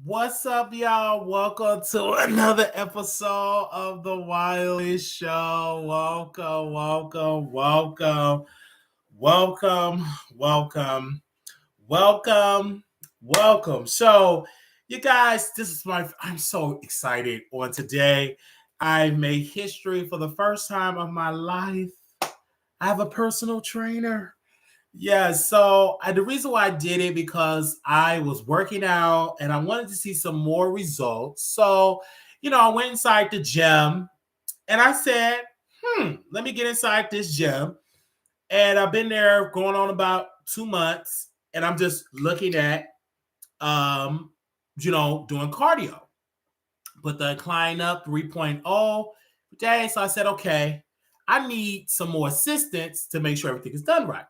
What's up, y'all? Welcome to another episode of the Wiley Show. Welcome, welcome, welcome, welcome. So, you guys, I'm so excited on today. I made history for the first time of my life. I have a personal trainer. Yeah, so the reason why I did it because I was working out and I wanted to see some more results. So, I went inside the gym and I said, let me get inside this gym. And I've been there going on about 2 months and I'm just looking at, doing cardio. Put the incline up 3.0 today. So I said, okay, I need some more assistance to make sure everything is done right.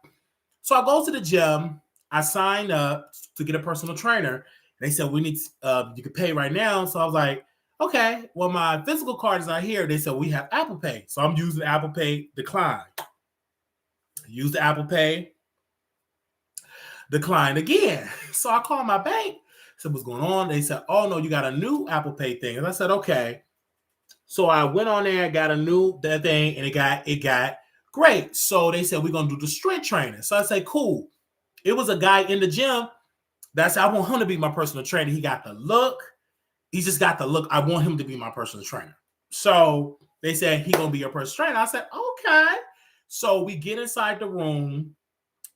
So I go to the gym. I sign up to get a personal trainer. They said we need you can pay right now. So I was like, okay. Well, my physical card is not here. They said we have Apple Pay, so I'm using Apple Pay. Decline. Use the Apple Pay. Decline again. So I called my bank. Said what's going on. They said, oh no, you got a new Apple Pay thing. And I said, okay. So I went on there, got a new that thing, and it got great. So they said we're gonna do the strength training. So I said, cool. It was a guy in the gym. That's I want him to be my personal trainer. He got the look. He just got the look. I want him to be my personal trainer. So they said he gonna be your personal trainer. I said, okay. So we get inside the room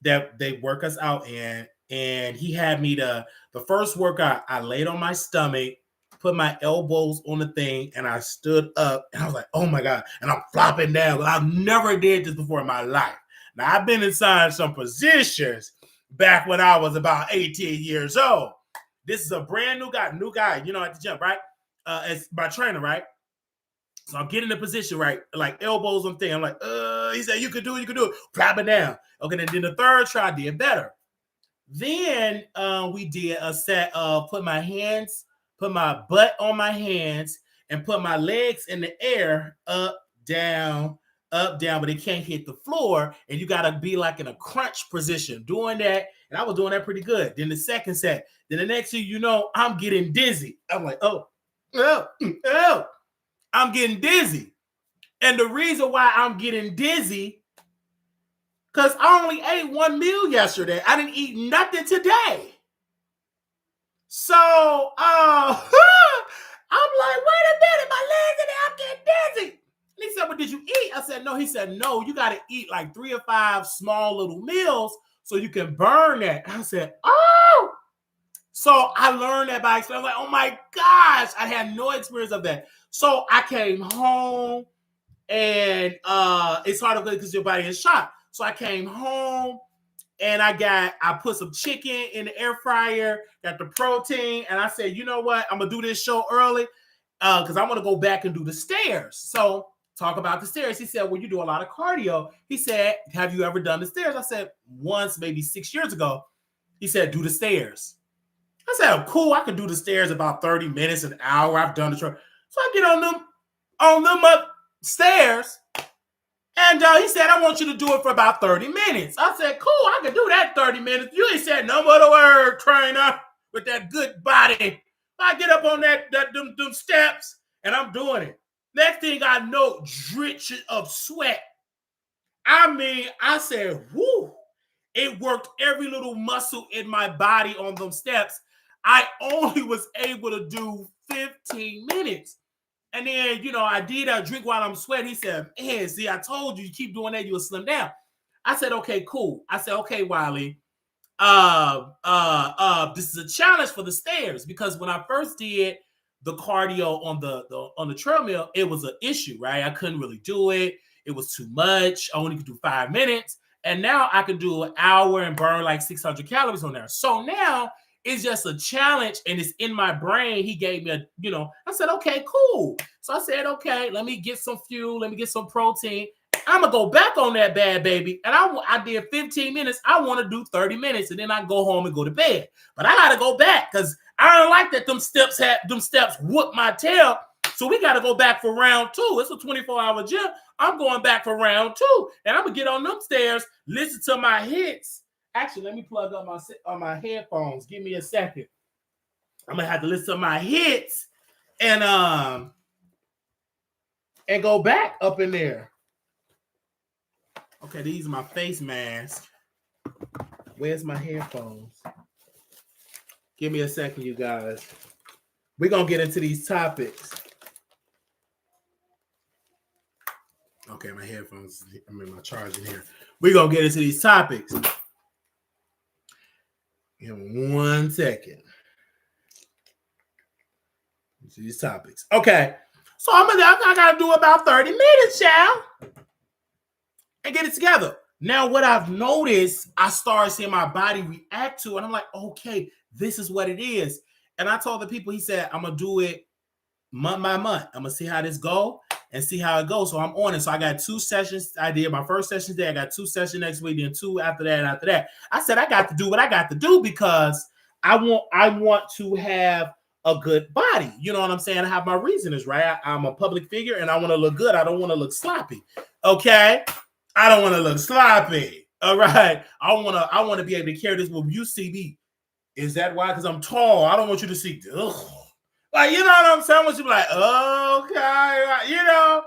that they work us out in, and he had me the first workout. I laid on my stomach, put my elbows on the thing, and I stood up, and I was like, oh my God, and I'm flopping down. I've never did this before in my life. Now I've been inside some positions back when I was about 18 years old. This is a brand new guy, at the gym, right? As my trainer, right? So I'm getting the position right, like elbows on thing. I'm like, he said, you can do it, Drop it down. Okay, then the third try, I did better. Then we did a set of put my butt on my hands, and put my legs in the air, up, down, but it can't hit the floor. And you got to be like in a crunch position doing that. And I was doing that pretty good. Then the second set, then the next thing you know, I'm getting dizzy. I'm like, oh, I'm getting dizzy. And the reason why I'm getting dizzy, because I only ate one meal yesterday. I didn't eat nothing today. So I'm like, wait a minute, my legs in there, I'm getting dizzy. And he said, well, did you eat? I said, no. He said, no, you got to eat like 3 or 5 small little meals so you can burn that. And I said, oh. So I learned that by experience. I was like, oh my gosh, I had no experience of that. So I came home, and it's hard to because your body is shocked. So I came home, and I put some chicken in the air fryer, got the protein, and I said, you know what? I'm gonna do this show early because I want to go back and do the stairs. So talk about the stairs. He said, well, you do a lot of cardio. He said, have you ever done the stairs? I said, once, maybe 6 years ago. He said, do the stairs. I said, oh, cool. I can do the stairs about 30 minutes, an hour. I've done the truck. So I get on them stairs. And he said, I want you to do it for about 30 minutes. I said, cool, I can do that 30 minutes. You ain't said no other word, trainer, with that good body. I get up on them steps, and I'm doing it. Next thing I know, drenched of sweat. I mean, I said, whoo. It worked every little muscle in my body on them steps. I only was able to do 15 minutes. And then, I did a drink while I'm sweating. He said, man, see, I told you keep doing that, you'll slim down. I said, okay, cool. I said, okay, Wiley, this is a challenge for the stairs, because when I first did the cardio on the treadmill, it was an issue, right? I couldn't really do it. It was too much. I only could do 5 minutes. And now I can do an hour and burn like 600 calories on there. So now it's just a challenge, and it's in my brain. He gave me I said, okay, cool. So I said, okay, let me get some fuel. Let me get some protein. I'm going to go back on that bad baby. And I did 15 minutes. I want to do 30 minutes, and then I go home and go to bed. But I got to go back because I don't like that them steps whoop my tail. So we got to go back for round 2. It's a 24-hour gym. I'm going back for round 2. And I'm going to get on them stairs, listen to my hits. Actually, let me plug up my headphones. Give me a second. I'm gonna have to listen to my hits and go back up in there. Okay, these are my face masks. Where's my headphones? Give me a second, you guys. We're gonna get into these topics. Okay, my headphones, my charger here. We're gonna get into these topics. In 1 second. These topics. Okay. So I gotta do about 30 minutes, y'all. And get it together. Now, what I've noticed, I started seeing my body react to, and I'm like, okay, this is what it is. And I told the people, he said, I'm gonna do it month by month. I'm gonna see how this go and see how it goes. So I'm on it. So I got 2 sessions. I did my first session today. I got 2 sessions next week, then 2 after that, and after that. I said I got to do what I got to do because I want to have a good body. You know what I'm saying? I have my reasons, right? I'm a public figure and I want to look good. I don't want to look sloppy. Okay. I don't want to look sloppy. All right. I want to be able to carry this. Well, you see me. Is that why? Because I'm tall. I don't want you to see. Ugh. Like, you know what I'm saying? I want you to be like, okay, you know.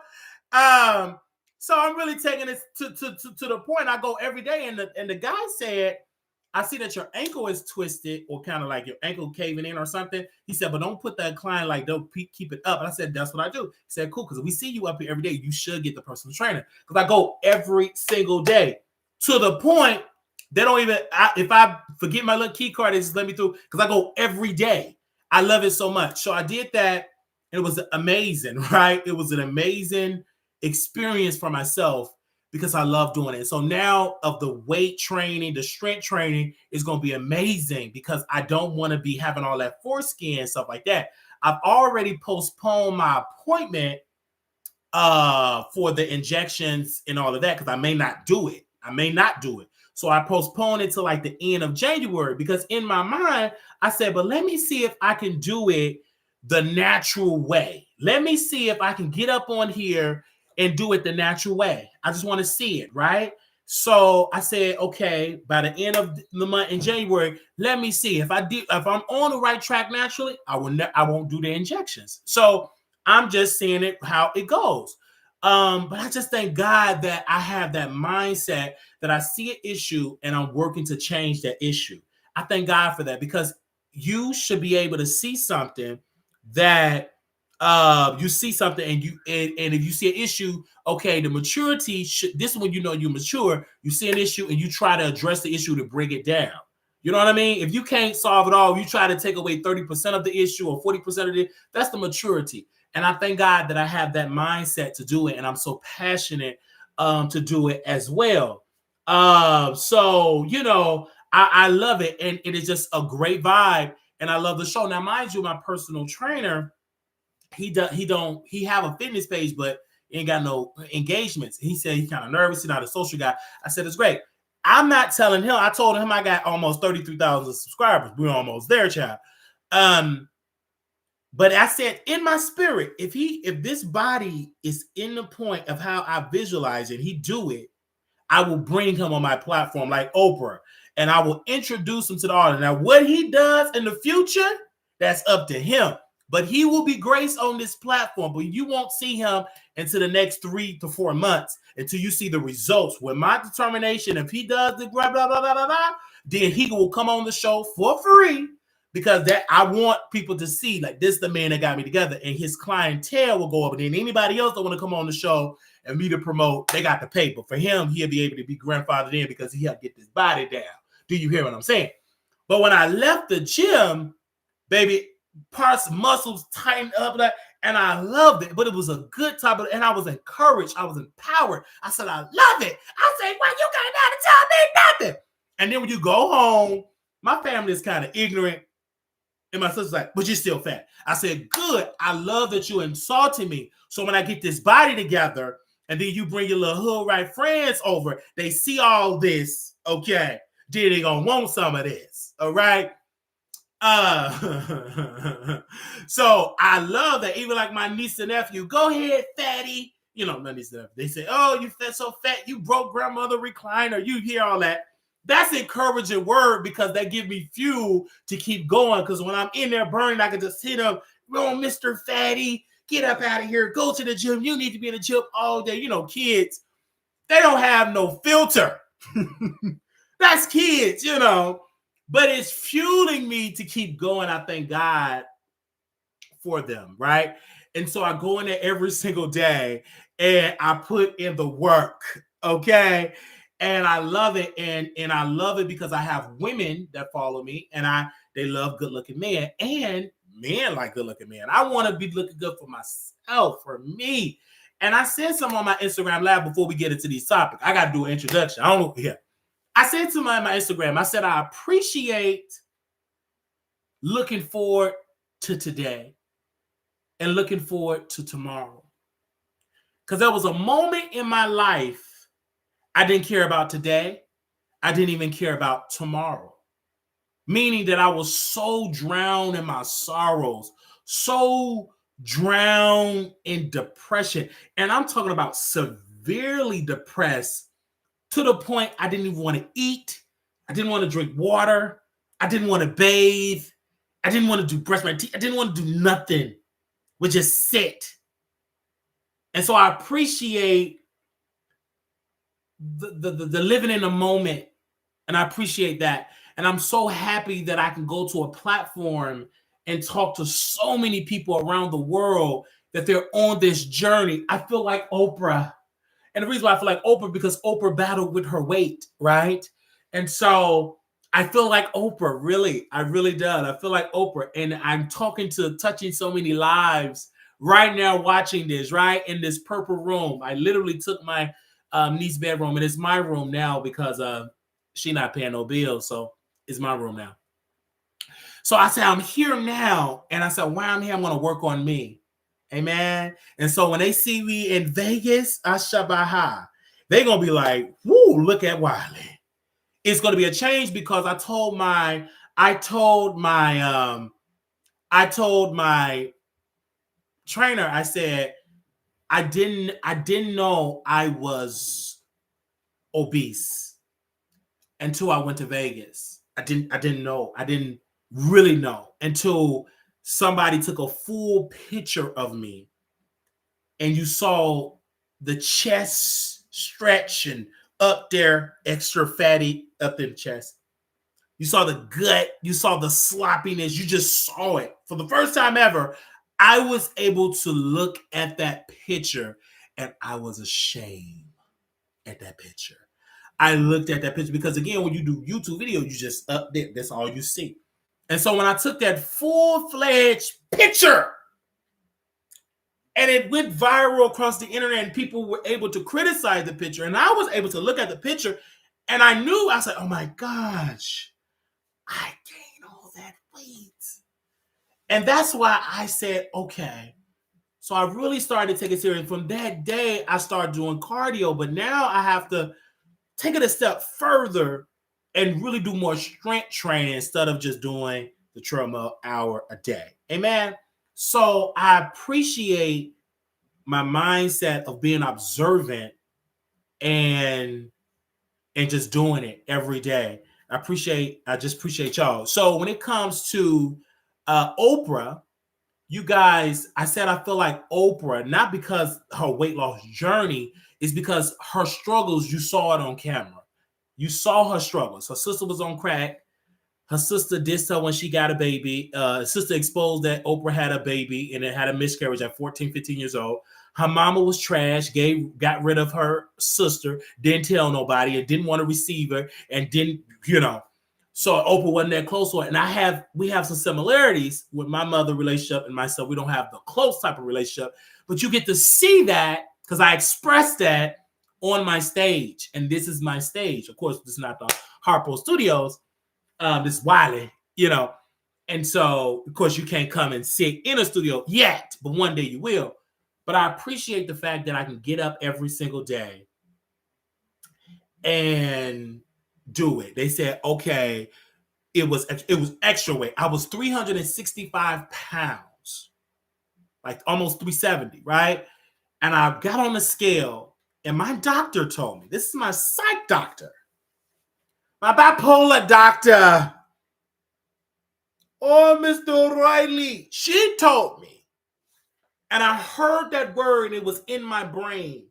So I'm really taking it to the point. I go every day, and the guy said, I see that your ankle is twisted or kind of like your ankle caving in or something. He said, but don't put that incline, like don't keep it up. And I said, that's what I do. He said, cool, because we see you up here every day. You should get the personal trainer. Because I go every single day to the point they don't even, if I forget my little key card, they just let me through because I go every day. I love it so much. So I did that. And it was amazing, right? It was an amazing experience for myself because I love doing it. So now of the weight training, the strength training is going to be amazing because I don't want to be having all that foreskin and stuff like that. I've already postponed my appointment for the injections and all of that because I may not do it. So I postponed it to like the end of January because in my mind, I said, but let me see if I can do it the natural way. Let me see if I can get up on here and do it the natural way. I just want to see it, right? So I said, okay, by the end of the month in January, let me see if I'm on the right track naturally, I won't do the injections. So I'm just seeing it how it goes. But I just thank God that I have that mindset that I see an issue and I'm working to change that issue. I thank God for that because you should be able to see something that you see something and if you see an issue, okay, the maturity this is when you know you're mature. You see an issue and you try to address the issue to bring it down. You know what I mean? If you can't solve it all, you try to take away 30% of the issue or 40% of it. That's the maturity. And I thank God that I have that mindset to do it, and I'm so passionate to do it as well. So you know, I love it, and it is just a great vibe, and I love the show. Now, mind you, my personal trainer, he have a fitness page, but he ain't got no engagements. He said he's kind of nervous. He's not a social guy. I said it's great. I'm not telling him. I told him I got almost 33,000 subscribers. We're almost there, child. But I said in my spirit, if this body is in the point of how I visualize it, he do it, I will bring him on my platform like Oprah, and I will introduce him to the audience. Now, what he does in the future, that's up to him. But he will be graced on this platform, but you won't see him until the next 3 to 4 months until you see the results. With my determination, if he does the blah, blah, blah, blah, blah, blah, then he will come on the show for free because that I want people to see like this is the man that got me together, and his clientele will go up. And then anybody else that want to come on the show and me to promote, they got to pay. But for him, he'll be able to be grandfathered in because he'll get this body down. Do you hear what I'm saying? But when I left the gym, baby, parts, muscles tightened up, and I loved it. But it was a good type of, and I was encouraged. I was empowered. I said, I love it. I said, well, you got to tell me nothing. And then when you go home, my family is kind of ignorant. And my sister's like, but you're still fat. I said, good. I love that you insulted me. So when I get this body together, and then you bring your little hood right friends over, they see all this, okay, then they gonna want some of this, all right? So I love that. Even like my niece and nephew, go ahead, fatty. You know, my niece and nephew, they say, oh, you fat, so fat, you broke grandmother recliner. You hear all that. That's encouraging word because they give me fuel to keep going. Because when I'm in there burning, I can just hit them, "Wrong, Mr. Fatty, get up out of here, go to the gym. You need to be in the gym all day." You know, kids, they don't have no filter. That's kids, you know. But it's fueling me to keep going. I thank God for them, right? And so I go in there every single day and I put in the work, okay? And I love it. And I love it because I have women that follow me and they love good-looking men and men like good-looking men. I want to be looking good for myself, for me. And I said something on my Instagram live before we get into these topics. I got to do an introduction. I don't know. Yeah. I said to my Instagram, I said, I appreciate looking forward to today and looking forward to tomorrow. Because there was a moment in my life I didn't care about today. I didn't even care about tomorrow. Meaning that I was so drowned in my sorrows, so drowned in depression. And I'm talking about severely depressed to the point I didn't even want to eat. I didn't want to drink water. I didn't want to bathe. I didn't want to brush my teeth. I didn't want to do nothing. Would just sit. And so I appreciate the living in the moment. And I appreciate that. And I'm so happy that I can go to a platform and talk to so many people around the world that they're on this journey. I feel like Oprah. And the reason why I feel like Oprah, because Oprah battled with her weight, right? And so I feel like Oprah, really. I really do. I feel like Oprah. And I'm touching so many lives right now watching this, right? In this purple room. I literally took my niece's bedroom, and it's my room now because she not paying no bills. So it's my room now. So I said, I'm here now. And I said, while I'm here, I'm going to work on me. Amen. And so when they see me in Vegas, Ashabaha, they're going to be like, whoo, look at Wiley. It's going to be a change because I told my trainer, I said, I didn't know I was obese until I went to Vegas. I didn't know. I didn't really know until somebody took a full picture of me and you saw the chest stretch and up there, extra fatty up in the chest. You saw the gut. You saw the sloppiness. You just saw it. For the first time ever, I was able to look at that picture and I was ashamed at that picture. I looked at that picture because, again, when you do YouTube video, you just up there. That's all you see. And so when I took that full-fledged picture and it went viral across the internet and people were able to criticize the picture, and I was able to look at the picture and I was like, oh my gosh, I gained all that weight. And that's why I said, okay. So I really started to take it serious. From that day, I started doing cardio, but now I have to take it a step further and really do more strength training instead of just doing the treadmill hour a day. Amen. So I appreciate my mindset of being observant and just doing it every day. I just appreciate y'all. So when it comes to Oprah, you guys, I said I feel like Oprah, not because her weight loss journey, is because her struggles, you saw it on camera. You saw her struggles. Her sister was on crack. Her sister dissed her when she got a baby. Sister exposed that Oprah had a baby and it had a miscarriage at 14, 15 years old. Her mama was trash, got rid of her sister, didn't tell nobody, and didn't want to receive her, and didn't, So Oprah wasn't that close to her. And we have some similarities with my mother relationship and myself. We don't have the close type of relationship, but you get to see that because I expressed that on my stage. And this is my stage. Of course, this is not the Harpo Studios. This is Wiley, And so, of course, you can't come and sit in a studio yet, but one day you will. But I appreciate the fact that I can get up every single day and do it. They said, okay, it was extra weight. I was 365 pounds, like almost 370, right? And I got on the scale, and my doctor told me, this is my psych doctor. My bipolar doctor, Mr. Riley, she told me, and I heard that word and it was in my brain.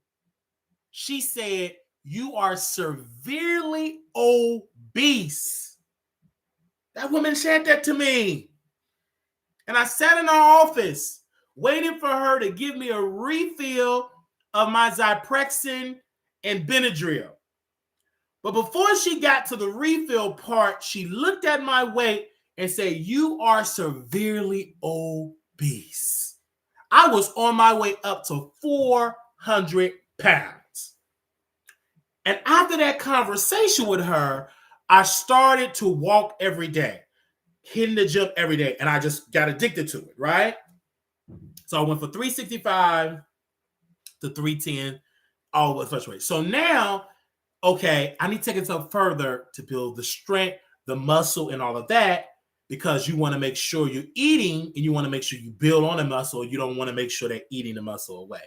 She said, you are severely obese. That woman said that to me. And I sat in her office waiting for her to give me a refill of my Zyprexa and Benadryl. But before she got to the refill part, she looked at my weight and said, you are severely obese. I was on my way up to 400 pounds. And after that conversation with her, I started to walk every day, hitting the gym every day. And I just got addicted to it, right? So I went from 365 to 310, all the fluctuate. So now, okay, I need to take it up further to build the strength, the muscle, and all of that, because you want to make sure you're eating and you want to make sure you build on the muscle. You don't want to make sure they're eating the muscle away,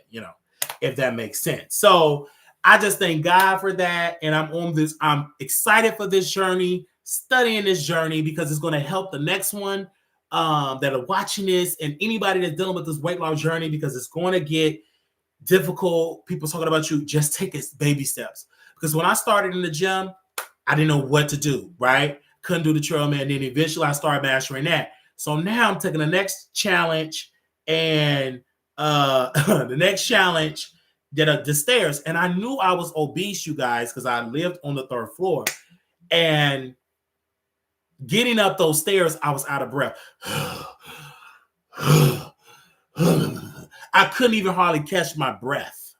if that makes sense. So I just thank God for that. And I'm excited for this journey, studying this journey, because it's going to help the next one that are watching this and anybody that's dealing with this weight loss journey, because it's going to get difficult. People talking about you, just take it baby steps. Because when I started in the gym, I didn't know what to do, right? Couldn't do the trail man. Then eventually I started mastering that. So now I'm taking the next challenge and the next challenge that are the stairs. And I knew I was obese, you guys, because I lived on the 3rd floor. And getting up those stairs, I was out of breath. I couldn't even hardly catch my breath.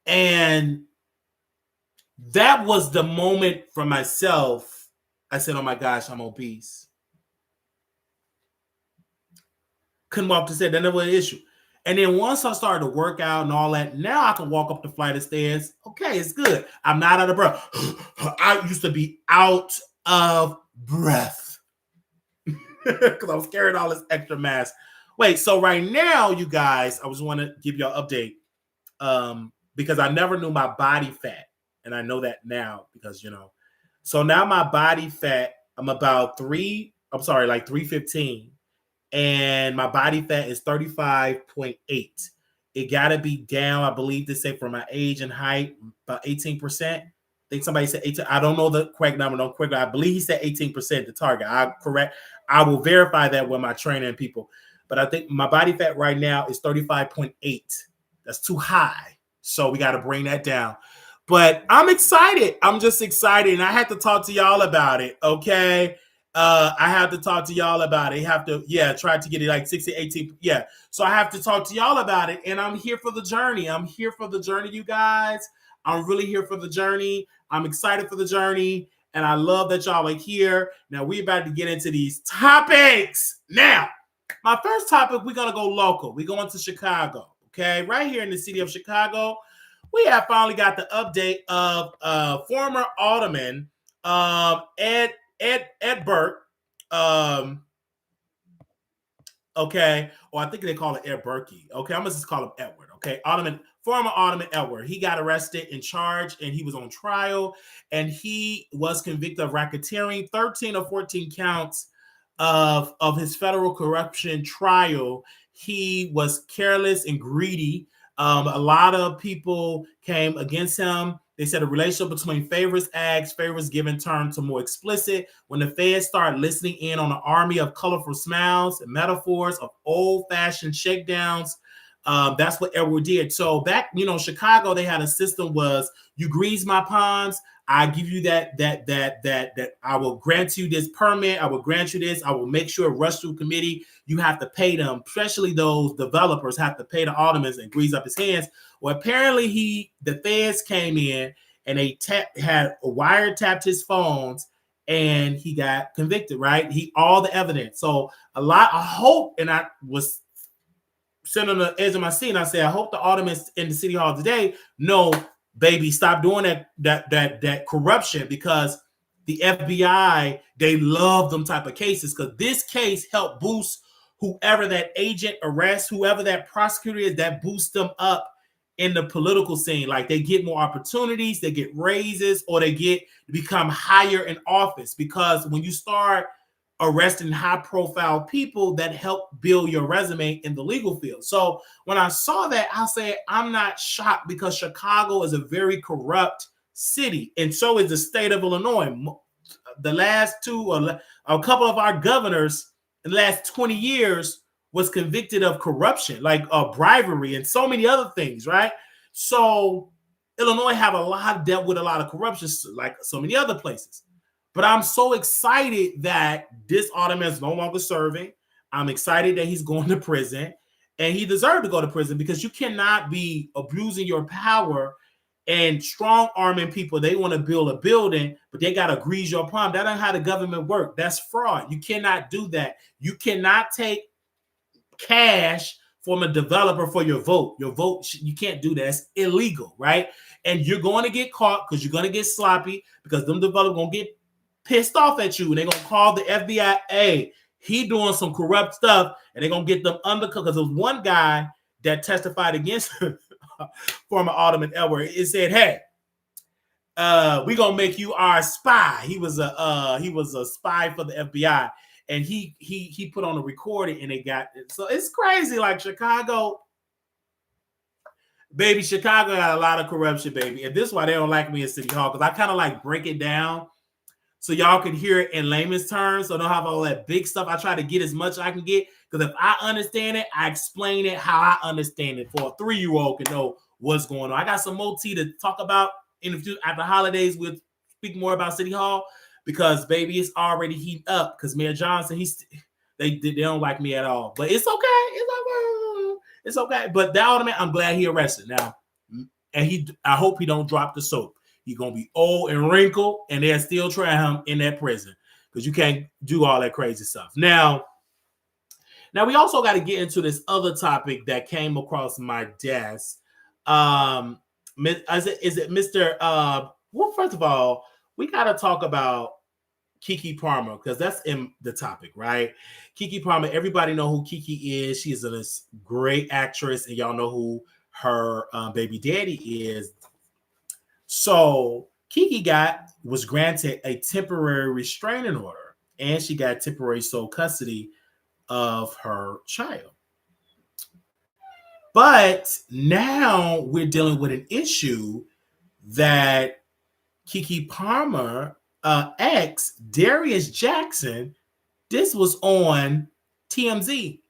And that was the moment for myself. I said, oh my gosh, I'm obese. Couldn't walk the stairs. That never was an issue. And then once I started to work out and all that, now I can walk up the flight of stairs. Okay, it's good. I'm not out of breath. I used to be out of breath because I was carrying all this extra mass. Wait, so right now, you guys, I just want to give you an update because I never knew my body fat. And I know that now because, so now my body fat, I'm about 315. And my body fat is 35.8. It got to be down, I believe, to say for my age and height, about 18%. I think somebody said 18. I don't know the correct number. Don't quick. I believe he said 18%, the target. I will verify that with my trainer and people. But I think my body fat right now is 35.8. That's too high. So we got to bring that down. But I'm excited. I'm just excited. And I had to talk to y'all about it. Okay. I have to talk to y'all about it. You have to, try to get it like 16, 18. Yeah. So I have to talk to y'all about it. And I'm here for the journey. I'm here for the journey, you guys. I'm really here for the journey. I'm excited for the journey. And I love that y'all are here. Now we're about to get into these topics. Now, my first topic, we're going to go local. We're going to Chicago. Okay. Right here in the city of Chicago, we have finally got the update of former alderman Ed Burke, okay, or I think they call it Ed Berkey. Okay, I'm gonna just call him Edward. Okay, former Alderman Edward. He got arrested and charged, and he was on trial, and he was convicted of racketeering, 13 or 14 counts of his federal corruption trial. He was careless and greedy. A lot of people came against him. They said a relationship between favors asked, favors given turned to more explicit when the feds started listening in on an army of colorful smiles and metaphors of old-fashioned shakedowns. That's what Edward did. So back, Chicago, they had a system was you grease my palms, I give you that I will grant you this permit, I will grant you this, I will make sure it rush through committee. You have to pay them, especially those developers have to pay the aldermen and grease up his hands. Well, apparently the feds came in and they had wiretapped his phones and he got convicted, right? All the evidence. So I hope, and I was sitting on the edge of my seat and I said, I hope the aldermen in the city hall today know, baby, stop doing that corruption, because the FBI, they love them type of cases, because this case helped boost whoever that agent arrests, whoever that prosecutor is, that boosts them up in the political scene. Like they get more opportunities, they get raises, or they become higher in office, because when you start arresting high profile people, that help build your resume in the legal field. So when I saw that, I said, I'm not shocked, because Chicago is a very corrupt city, and so is the state of Illinois. The last a couple of our governors in the last 20 years was convicted of corruption, like bribery and so many other things, right? So Illinois have dealt with a lot of corruption, like so many other places. But I'm so excited that this alderman is no longer serving. I'm excited that he's going to prison, and he deserved to go to prison, because you cannot be abusing your power and strong arming people. They want to build a building, but they got to grease your palm. That ain't how the government works. That's fraud. You cannot do that. You cannot take cash from a developer for your vote. Your vote, you can't do that. It's illegal, right? And you're going to get caught, because you're going to get sloppy, because them developers going to get pissed off at you, and they're going to call the FBI. Hey, he doing some corrupt stuff, and they're going to get them undercooked. Because there was one guy that testified against former Alderman Edward. It said, hey, we're going to make you our spy. He was a spy for the FBI. And he put on a recording, and they got it. So it's crazy. Like Chicago, baby, Chicago got a lot of corruption, baby. And this is why they don't like me in City Hall, because I kind of like break it down so y'all can hear it in layman's terms. So I don't have all that big stuff. I try to get as much as I can get, because if I understand it, I explain it how I understand it, for a 3-year-old can know what's going on. I got some more tea to talk about in the future. After holidays, we'll speak more about City Hall, because baby, it's already heating up, because Mayor Johnson, they don't like me at all. But it's okay. It's okay. But that alderman, I'm glad he arrested now. And I hope he don't drop the soap. He's gonna be old and wrinkled, and they'll still try him in that prison, because you can't do all that crazy stuff. Now we also got to get into this other topic that came across my desk. Is it Mr. Well, first of all, we got to talk about KeKe Palmer, because that's in the topic, right? KeKe Palmer, everybody know who KeKe is. She's a great actress, and y'all know who her baby daddy is. So KeKe was granted a temporary restraining order, and she got temporary sole custody of her child. But now we're dealing with an issue that KeKe Palmer ex Darius Jackson, this was on TMZ,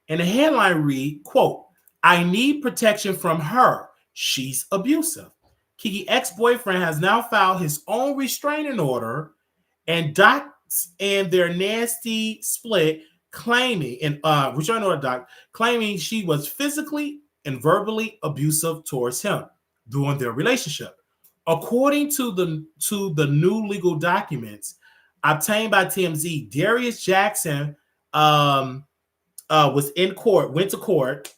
and the headline read, quote, "I need protection from her. She's abusive." KeKe ex-boyfriend has now filed his own restraining order, and docs and their nasty split claiming restraining order doc claiming she was physically and verbally abusive towards him during their relationship. According to the new legal documents obtained by TMZ, Darius Jackson was in court, went to court,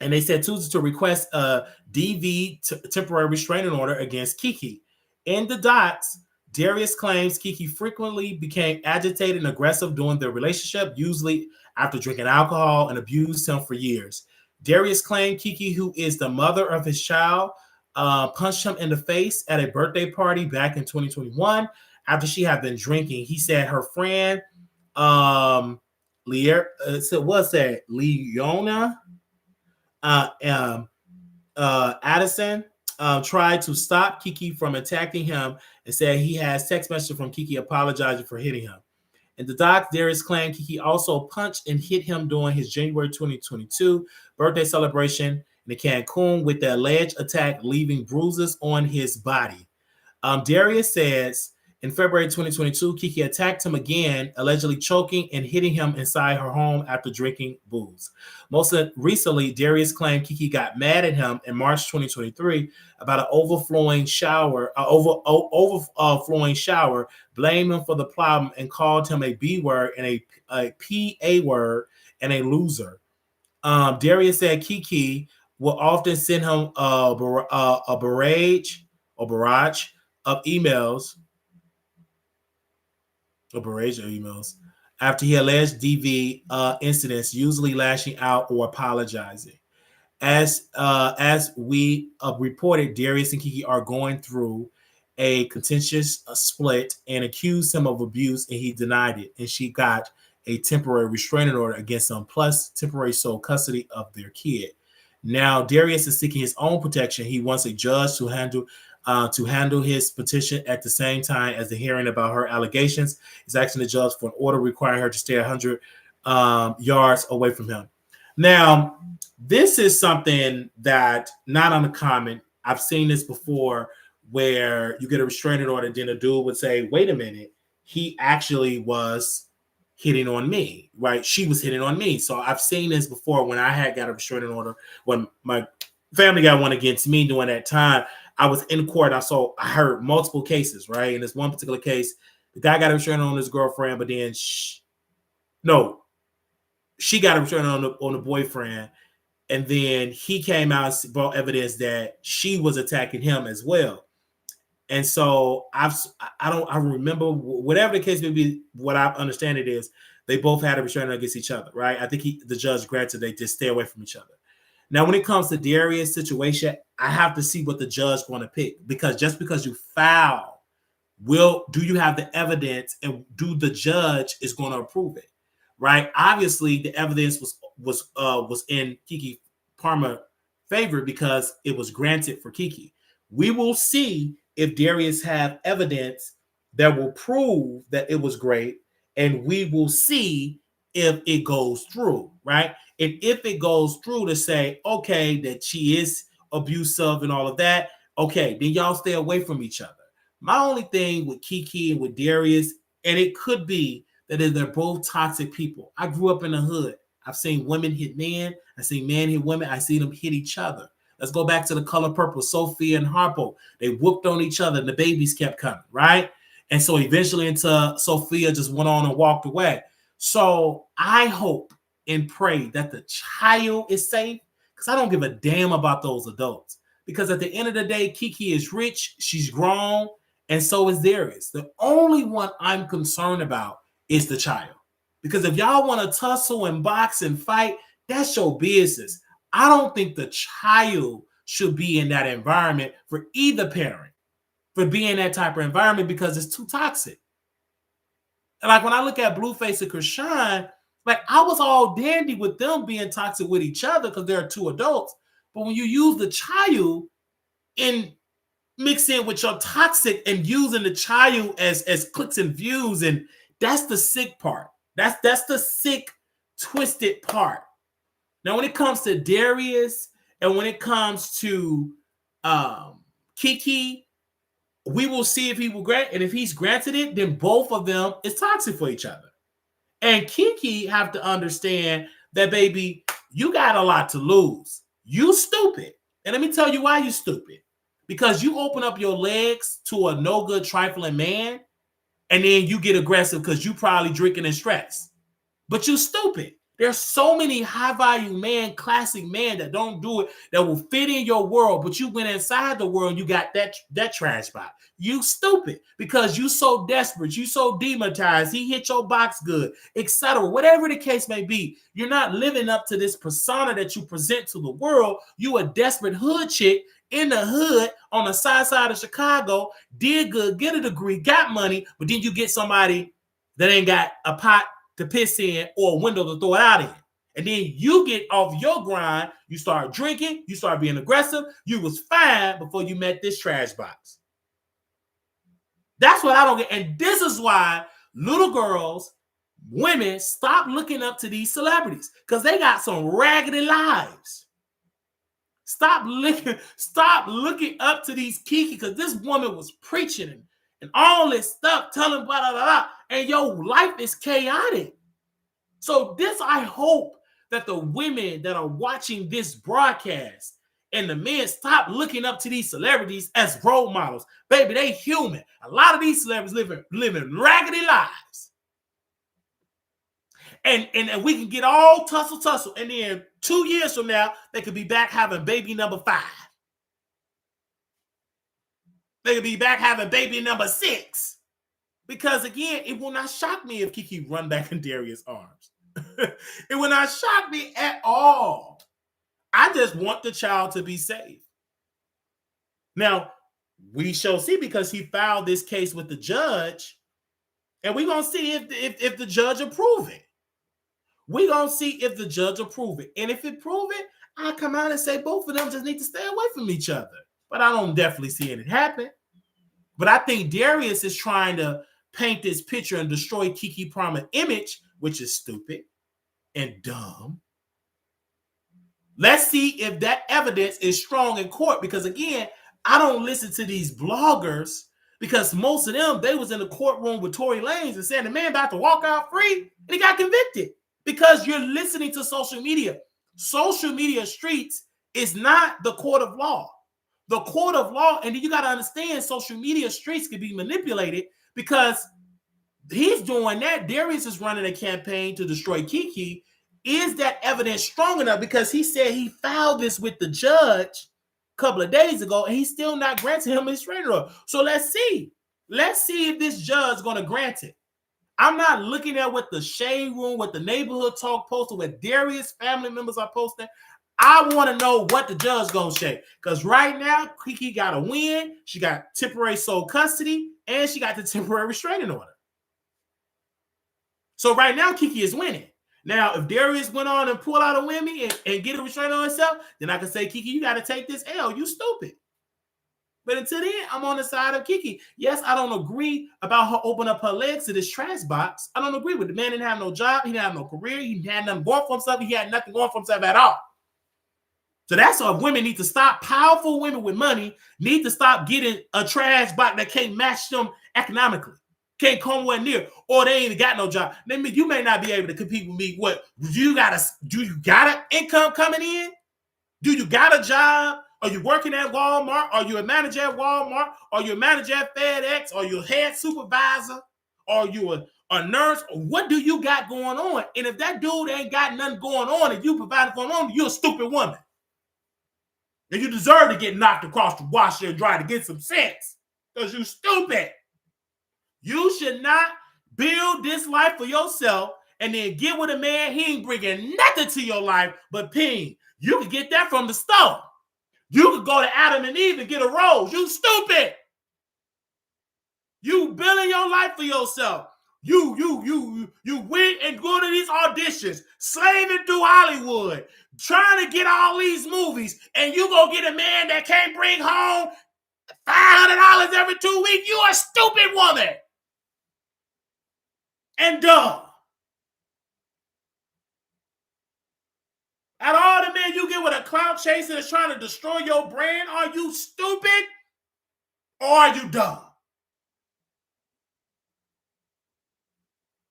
and they said Tuesday to request a DV temporary restraining order against KeKe. In the docs, Darius claims KeKe frequently became agitated and aggressive during their relationship, usually after drinking alcohol, and abused him for years. Darius claimed KeKe, who is the mother of his child, punched him in the face at a birthday party back in 2021 after she had been drinking. He said her friend, Leona Addison, tried to stop KeKe from attacking him, and said he has text message from KeKe apologizing for hitting him. In the docs, Darius claimed KeKe also punched and hit him during his January 2022 birthday celebration in Cancun, with the alleged attack leaving bruises on his body. Darius says in February 2022, KeKe attacked him again, allegedly choking and hitting him inside her home after drinking booze. Most recently, Darius claimed KeKe got mad at him in March 2023 about an overflowing shower, blamed him for the problem, and called him a B word and a PA word and a loser. Darius said KeKe will often send him a barrage of emails. A barrage of emails after he alleged DV incidents, usually lashing out or apologizing. As we reported, Darius and KeKe are going through a contentious split and accused him of abuse, and he denied it. And she got a temporary restraining order against him, plus temporary sole custody of their kid. Now, Darius is seeking his own protection. He wants a judge to handle his petition at the same time as the hearing about her allegations. He's asking the judge for an order requiring her to stay 100 yards away from him. Now, this is something that not uncommon. I've seen this before where you get a restraining order, then a dude would say, wait a minute, he actually was hitting on me, right? She was hitting on me. So I've seen this before when I had got a restraining order, when my family got one against me during that time. I was in court. I heard multiple cases, right? In this one particular case, the guy got a restraining order on his girlfriend, but then she got a restraining order on the boyfriend. And then he came out and brought evidence that she was attacking him as well. And so I remember, whatever the case may be, what I understand it is, they both had a restraining order against each other, right? I think the judge granted they just stay away from each other. Now, when it comes to Darius' situation, I have to see what the judge going to pick, because just because you foul, do you have the evidence, and do the judge is going to approve it, right? Obviously, the evidence was in KeKe Palmer favor because it was granted for KeKe. We will see if Darius have evidence that will prove that it was great, and we will see if it goes through, right? And if it goes through to say, okay, that she is abusive and all of that, okay, then y'all stay away from each other. My only thing with KeKe and with Darius, and it could be that they're both toxic people. I grew up in the hood. I've seen women hit men. I've seen men hit women. I've seen them hit each other. Let's go back to The Color Purple, Sophia and Harpo. They whooped on each other and the babies kept coming, right? And so eventually Sophia just went on and walked away. So I hope and pray that the child is safe, because I don't give a damn about those adults. Because at the end of the day, KeKe is rich, she's grown, and so is Darius. The only one I'm concerned about is the child. Because if y'all want to tussle and box and fight, that's your business. I don't think the child should be in that environment for either parent, for being in that type of environment, because it's too toxic. And like when I look at Blueface and Krishan, like I was all dandy with them being toxic with each other because they're two adults. But when you use the child and mix in with your toxic and using the child as clicks and views, and that's the sick part. That's the sick, twisted part. Now, when it comes to Darius and when it comes to KeKe, we will see if he will grant, and if he's granted it, then both of them is toxic for each other. And KeKe have to understand that, baby, you got a lot to lose. You stupid. And let me tell you why you stupid. Because you open up your legs to a no good trifling man, and then you get aggressive because you probably drinking and stressed. But you stupid. There's so many high-value men, classic men that don't do it, that will fit in your world, but you went inside the world and you got that trash box. You stupid because you so desperate, you so demonetized, he hit your box good, etc. Whatever the case may be, you're not living up to this persona that you present to the world. You a desperate hood chick in the hood on the side of Chicago, did good, get a degree, got money, but then you get somebody that ain't got a pot to piss in or a window to throw it out in. And then you get off your grind, you start drinking, you start being aggressive. You was fine before you met this trash box. That's what I don't get. And this is why little girls, women, stop looking up to these celebrities, because they got some raggedy lives. Stop looking up to these KeKe, because this woman was preaching and all this stuff, telling blah, blah, blah, blah, and your life is chaotic. So this, I hope that the women that are watching this broadcast and the men stop looking up to these celebrities as role models. Baby, they human. A lot of these celebrities living raggedy lives. And we can get all tussle, and then 2 years from now, they could be back having baby number 5. They could be back having baby number 6. Because again, it will not shock me if KeKe run back in Darius' arms. It will not shock me at all. I just want the child to be safe. Now, we shall see because he filed this case with the judge, and we're going to see if the judge approve it. We're going to see if the judge approve it. And if it prove it, I come out and say both of them just need to stay away from each other. But I don't definitely see it happen. But I think Darius is trying to paint this picture and destroy KeKe Palmer's image, which is stupid and dumb. Let's see if that evidence is strong in court, because again, I don't listen to these bloggers because most of them, they was in the courtroom with Tory Lanez and saying the man about to walk out free and he got convicted because you're listening to social media. Social media streets is not the court of law. The court of law, and you got to understand social media streets can be manipulated because he's doing that. Darius is running a campaign to destroy KeKe. Is that evidence strong enough? Because he said he filed this with the judge a couple of days ago, and he's still not granting him his restraining order. So let's see. Let's see if this judge is going to grant it. I'm not looking at what the shade room, what the neighborhood talk posted, what Darius family members are posting. I want to know what the judge is going to say. Because right now, KeKe got a win. She got temporary sole custody, and she got the temporary restraining order. So right now, KeKe is winning. Now, if Darius went on and pulled out a whammy and get a restraining on himself, then I can say, KeKe, you got to take this L. You stupid. But until then, I'm on the side of KeKe. Yes, I don't agree about her opening up her legs to this trash box. I don't agree with it. The man didn't have no job. He didn't have no career. He had nothing going for himself. He had nothing going for himself at all. So that's why women need to stop. Powerful women with money need to stop getting a trash box that can't match them economically. Can't come anywhere near, or they ain't got no job. You may not be able to compete with me. What do you got an income coming in? Do you got a job? Are you working at Walmart? Are you a manager at Walmart? Are you a manager at FedEx? Are you a head supervisor? Are you a nurse? What do you got going on? And if that dude ain't got nothing going on and you providing going on, you're a stupid woman. And you deserve to get knocked across the washer and dry to get some sense. Because you stupid. You should not build this life for yourself and then get with a man. He ain't bringing nothing to your life but pain. You can get that from the store. You could go to Adam and Eve and get a rose. You stupid. You building your life for yourself. You went and go to these auditions, slaving through Hollywood, trying to get all these movies, and you go get a man that can't bring home $500 every 2 weeks. You a stupid woman. And dumb. Out of all the men you get with a clout chaser that's trying to destroy your brand, are you stupid or are you dumb?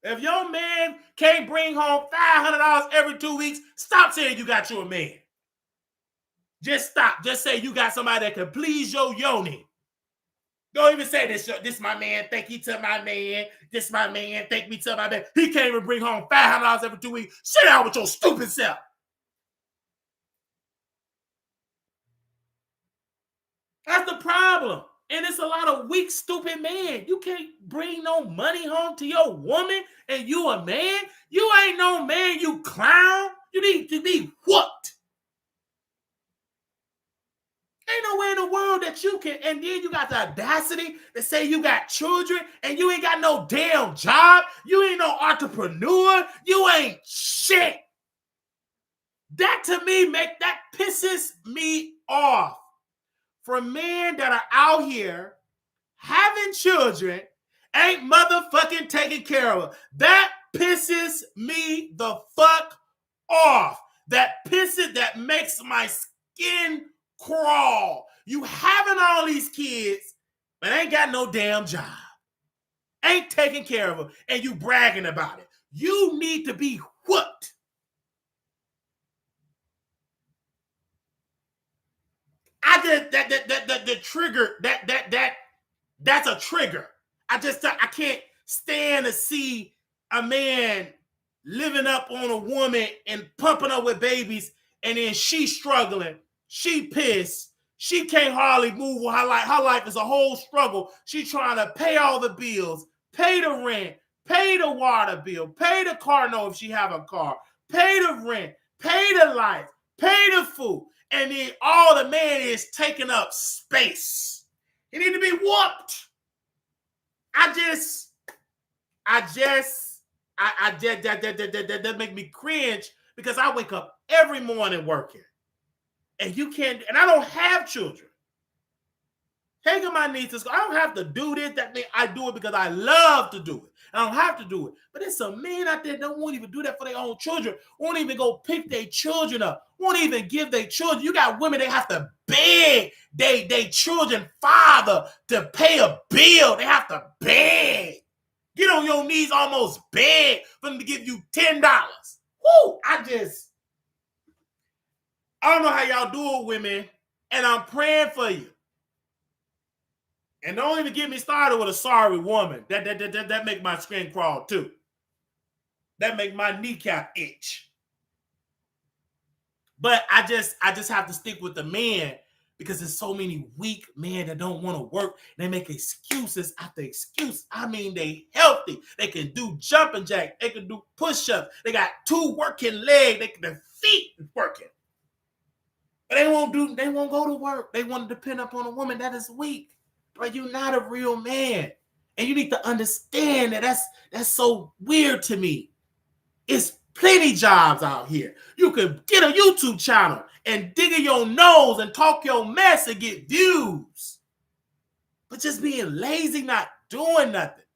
If your man can't bring home $500 every 2 weeks, stop saying you got you a man. Just stop. Just say you got somebody that can please your yoni. Don't even say this my man, thank you to my man. This my man, thank me to my man. He can't even bring home $500 every 2 weeks. Sit down with your stupid self. That's the problem. And it's a lot of weak, stupid men. You can't bring no money home to your woman and you a man? You ain't no man, you clown. You need to be whooped. Ain't nowhere in the world that you can, and then you got the audacity to say you got children and you ain't got no damn job. You ain't no entrepreneur. You ain't shit. That to me, that pisses me off. For men that are out here having children, ain't motherfucking taking care of them. That pisses me the fuck off. That makes my skin crawl. You having all these kids, but ain't got no damn job. Ain't taking care of them, and you bragging about it. You need to be whooped. The trigger, that's a trigger. I can't stand to see a man living up on a woman and pumping her with babies, and then she struggling. She pissed. She can't hardly move. Her life is a whole struggle. She trying to pay all the bills, pay the rent, pay the water bill, pay the car note if she have a car, pay the rent, pay the life, Pay the fool. And then all the man is taking up space. He need to be whooped. That make me cringe because I wake up every morning working. And you can't, and I don't have children. Taking my niece to school, I don't have to do this. That means I do it because I love to do it. I don't have to do it. But there's some men out there that won't even do that for their own children. Won't even go pick their children up. Won't even give their children. You got women, they have to beg their children father to pay a bill. They have to beg. Get on your knees, almost beg for them to give you $10. Woo! I don't know how y'all do it, women, and I'm praying for you. And don't even get me started with a sorry woman. That make my skin crawl too. That make my kneecap itch. But I just have to stick with the men because there's so many weak men that don't want to work. They make excuses after excuse. I mean, they healthy. They can do jumping jack. They can do push-ups. They got 2 working legs. Their feet is working. But they won't go to work. They want to depend upon a woman that is weak. But you're not a real man. And you need to understand that that's so weird to me. It's plenty jobs out here. You could get a YouTube channel and dig in your nose and talk your mess and get views. But just being lazy, not doing nothing.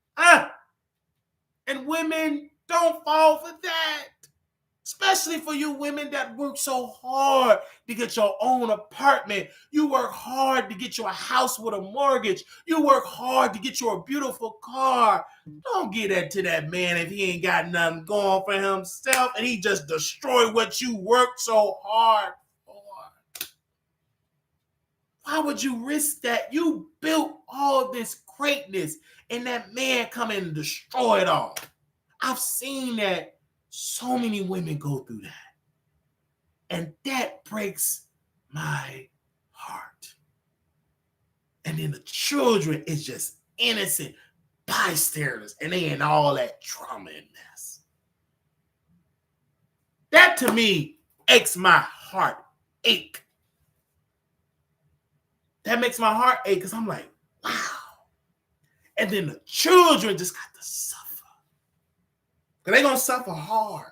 And women, don't fall for that. Especially for you women that work so hard to get your own apartment. You work hard to get you a house with a mortgage. You work hard to get you a beautiful car. Don't get that to that man if he ain't got nothing going for himself and he just destroy what you worked so hard for. Why would you risk that? You built all this greatness and that man come in and destroy it all. I've seen that. So many women go through that. And that breaks my heart. And then the children is just innocent bystanders. And they in all that trauma and mess. That to me makes my heart ache. That makes my heart ache because I'm like, wow. And then the children just got to suffer. Because they're going to suffer hard.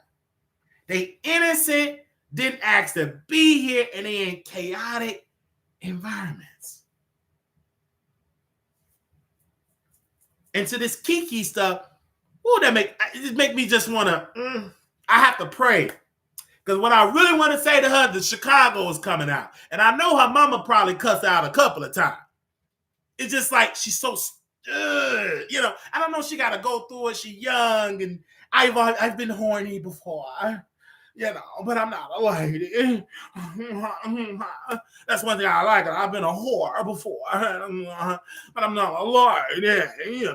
They innocent, didn't ask to be here, and they in chaotic environments. And to this KeKe stuff, it make me just want to, I have to pray. Because what I really want to say to her, the Chicago is coming out. And I know her mama probably cussed out a couple of times. It's just like she's so, I don't know, she got to go through it. She's young, and I've been horny before, but I'm not a lady. That's one thing I like. I've been a whore before, but I'm not a lady.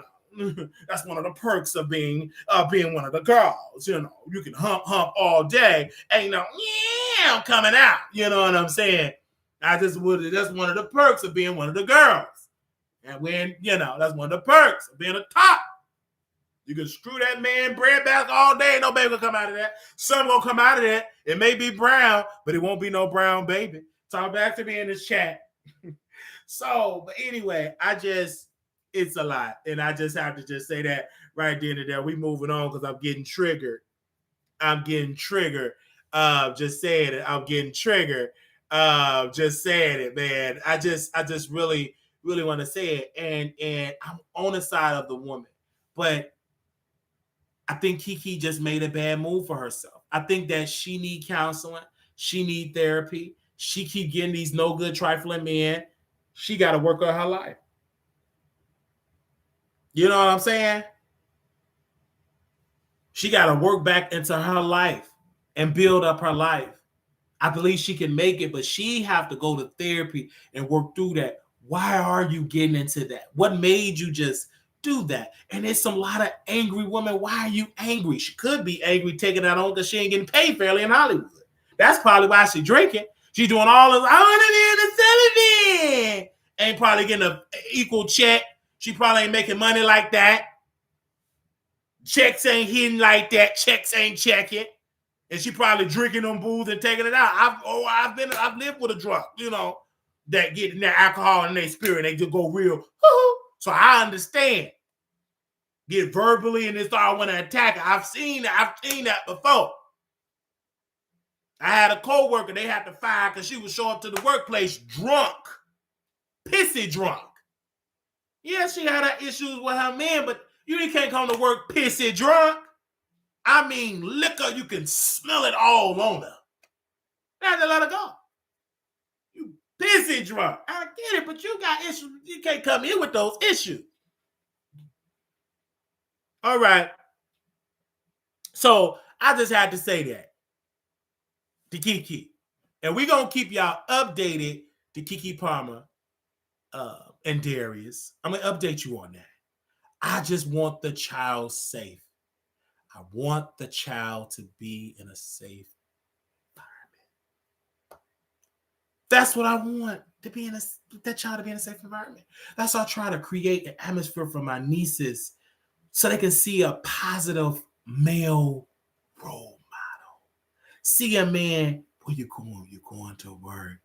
That's one of the perks of being one of the girls. You can hump all day. Ain't no I'm coming out. You know what I'm saying? That's one of the perks of being one of the girls. And when that's one of the perks of being a top. You can screw that man bread basket all day. No baby will come out of that. Some will come out of that. It may be brown, but it won't be no brown baby. Talk back to me in this chat. But anyway, it's a lot. And I just have to just say that right then and there. We moving on because I'm getting triggered. Just saying it. I'm getting triggered. Just saying it, man. I just really, really want to say it. And I'm on the side of the woman. But I think KeKe just made a bad move for herself. I think that she need counseling. She need therapy. She keep getting these no good trifling men. She got to work on her life. You know what I'm saying? She got to work back into her life and build up her life. I believe she can make it, but she have to go to therapy and work through that. Why are you getting into that? What made you just do that? And there's some lot of angry women. Why are you angry? She could be angry taking that on because she ain't getting paid fairly in Hollywood. That's probably why she's drinking. She's doing all this. I want to be in the celibate. Ain't probably getting an equal check. She probably ain't making money like that. Checks ain't hitting like that. Checks ain't checking. And she probably drinking them booze and taking it out. I've lived with a drunk, that get in their alcohol in their spirit. They just go real. So I understand. Get verbally and they start want to attack her. I've seen that before. I had a coworker they had to fire because she would show up to the workplace drunk, pissy drunk. Yeah, she had her issues with her man, but you can't come to work pissy drunk. I mean, liquor, you can smell it all on her. I had to let her go. You pissy drunk. I get it, but you got issues. You can't come in with those issues. All right. So I just had to say that to KeKe. And we're going to keep y'all updated to KeKe Palmer and Darius. I'm going to update you on that. I just want the child safe. I want the child to be in a safe environment. That's what I want, that child to be in a safe environment. That's why I try to create an atmosphere for my nieces so they can see a positive male role model. See a man, where you going? You're going to work.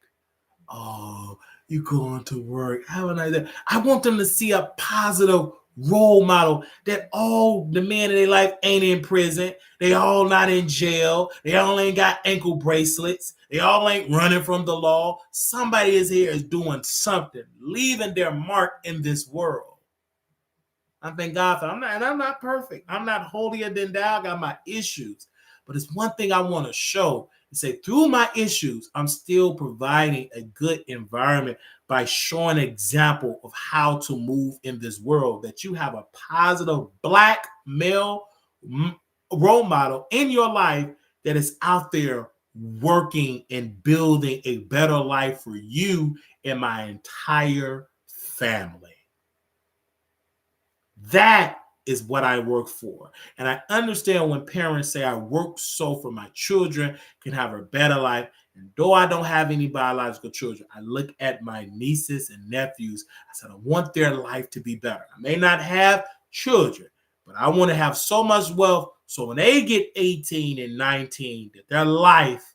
Oh, you're going to work. How nice that. I want them to see a positive role model that all the men in their life ain't in prison. They all not in jail. They all ain't got ankle bracelets. They all ain't running from the law. Somebody is doing something, leaving their mark in this world. I thank God for I'm not perfect. I'm not holier than thou. I got my issues. But it's one thing I want to show and say through my issues, I'm still providing a good environment by showing an example of how to move in this world, that you have a positive black male role model in your life that is out there working and building a better life for you and my entire family. That is what I work for. And I understand when parents say I work so for my children can have a better life. And though I don't have any biological children, I look at my nieces and nephews. I said, I want their life to be better. I may not have children, but I want to have so much wealth so when they get 18 and 19, that their life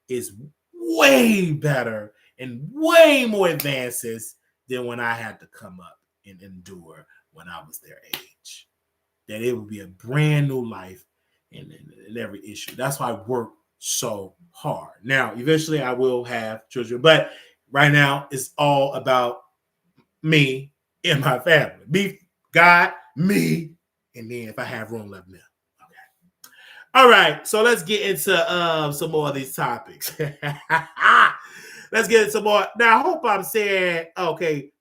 is way better and way more advances than when I had to come up and endure when I was their age. That it would be a brand new life in every issue. That's why I work so hard. Now, eventually I will have children, but right now it's all about me and my family. Me, God, me, and then if I have room left now. Okay. All right, so let's get into some more of these topics. Let's get into some more. Now, I hope I'm saying, okay,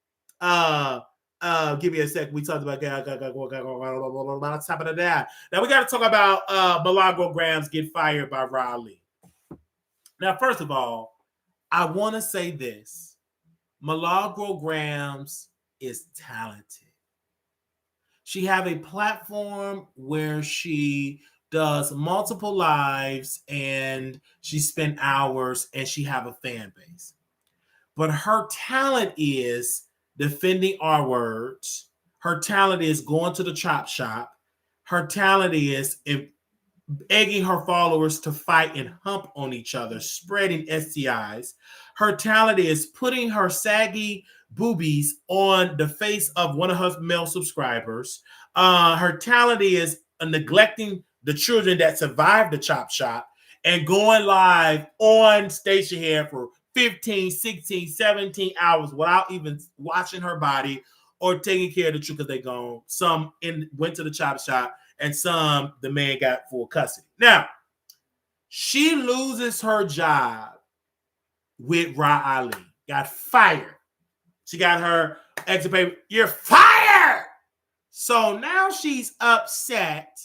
give me a sec. We talked about top of that. Now we got to talk about Milagro get fired by Riley. Now, first of all, I want to say this: Milagro is talented. She have a platform where she does multiple lives and she spent hours and she have a fan base. But her talent is defending our words. Her talent is going to the chop shop. Her talent is egging her followers to fight and hump on each other, spreading STIs. Her talent is putting her saggy boobies on the face of one of her male subscribers. Her talent is neglecting the children that survived the chop shop and going live on station here for 15, 16, 17 hours without even washing her body or taking care of the children because they gone. Some went to the chop shop and some the man got full custody. Now, she loses her job with Riley. Got fired. She got her exit paper. You're fired! So now she's upset.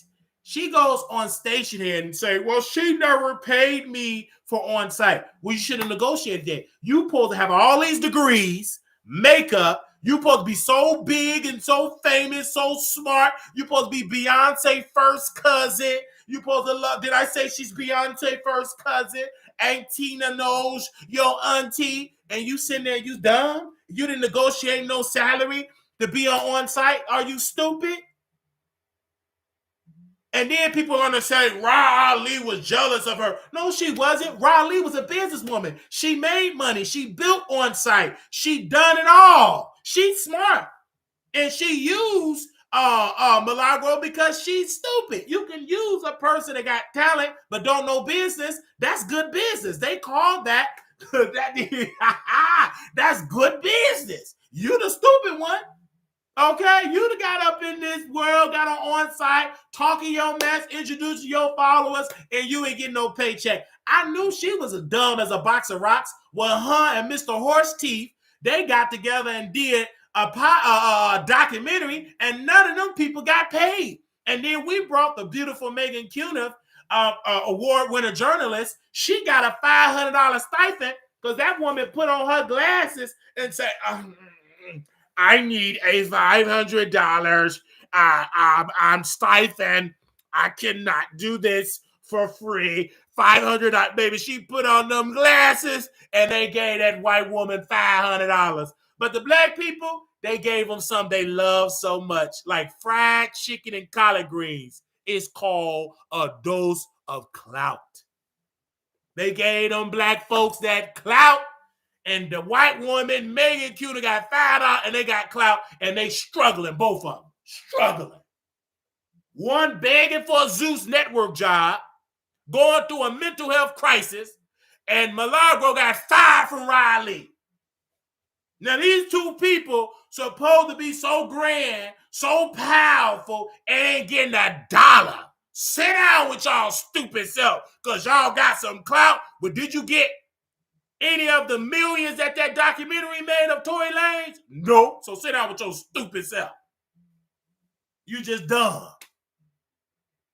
She goes on station here and say, well, she never paid me for on-site. Well, you should have negotiated that. You supposed to have all these degrees, makeup. You supposed to be so big and so famous, so smart. You supposed to be Beyonce first cousin. You supposed to love, did I say she's Beyonce first cousin? Aunt Tina knows your auntie. And you sitting there, you dumb? You didn't negotiate no salary to be on site? Are you stupid? And then people are going to say Riley was jealous of her. No, she wasn't. Riley was a businesswoman. She made money. She built on site. She done it all. She's smart. And she used Milagro because she's stupid. You can use a person that got talent but don't know business. That's good business. They call that, that's good business. You the stupid one. Okay, you got up in this world, got on site, talking your mess, introducing your followers, and you ain't getting no paycheck. I knew she was as dumb as a box of rocks. Well, her and Mr. Horse Teeth, they got together and did a documentary, and none of them people got paid. And then we brought the beautiful Megan Cuniff, award winner journalist. She got a $500 stipend because that woman put on her glasses and said, I need a $500 I'm stipend. I cannot do this for free. $500, baby. She put on them glasses and they gave that white woman $500. But the black people, they gave them something they love so much, like fried chicken and collard greens. It's called a dose of clout. They gave them black folks that clout. And the white woman, Megan Cuniff, got $5 and they got clout, and they struggling, both of them. Struggling. One begging for a Zeus network job, going through a mental health crisis, and Milagro got fired from Riley. Now, these two people supposed to be so grand, so powerful, and ain't getting a dollar. Sit down with y'all stupid self, because y'all got some clout, but did you get any of the millions that documentary made of Tory Lanez? No. So sit down with your stupid self. You just dumb.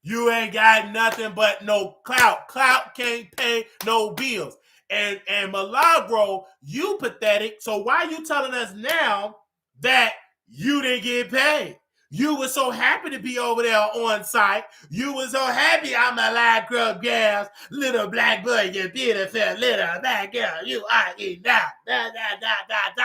You ain't got nothing but no clout. Clout can't pay no bills. And Milagro, you pathetic. So why are you telling us now that you didn't get paid? You were so happy to be over there on site. You were so happy I'm a live club girls, little black boy, you beautiful little black girl. You are enough. Da, da, da, da, da.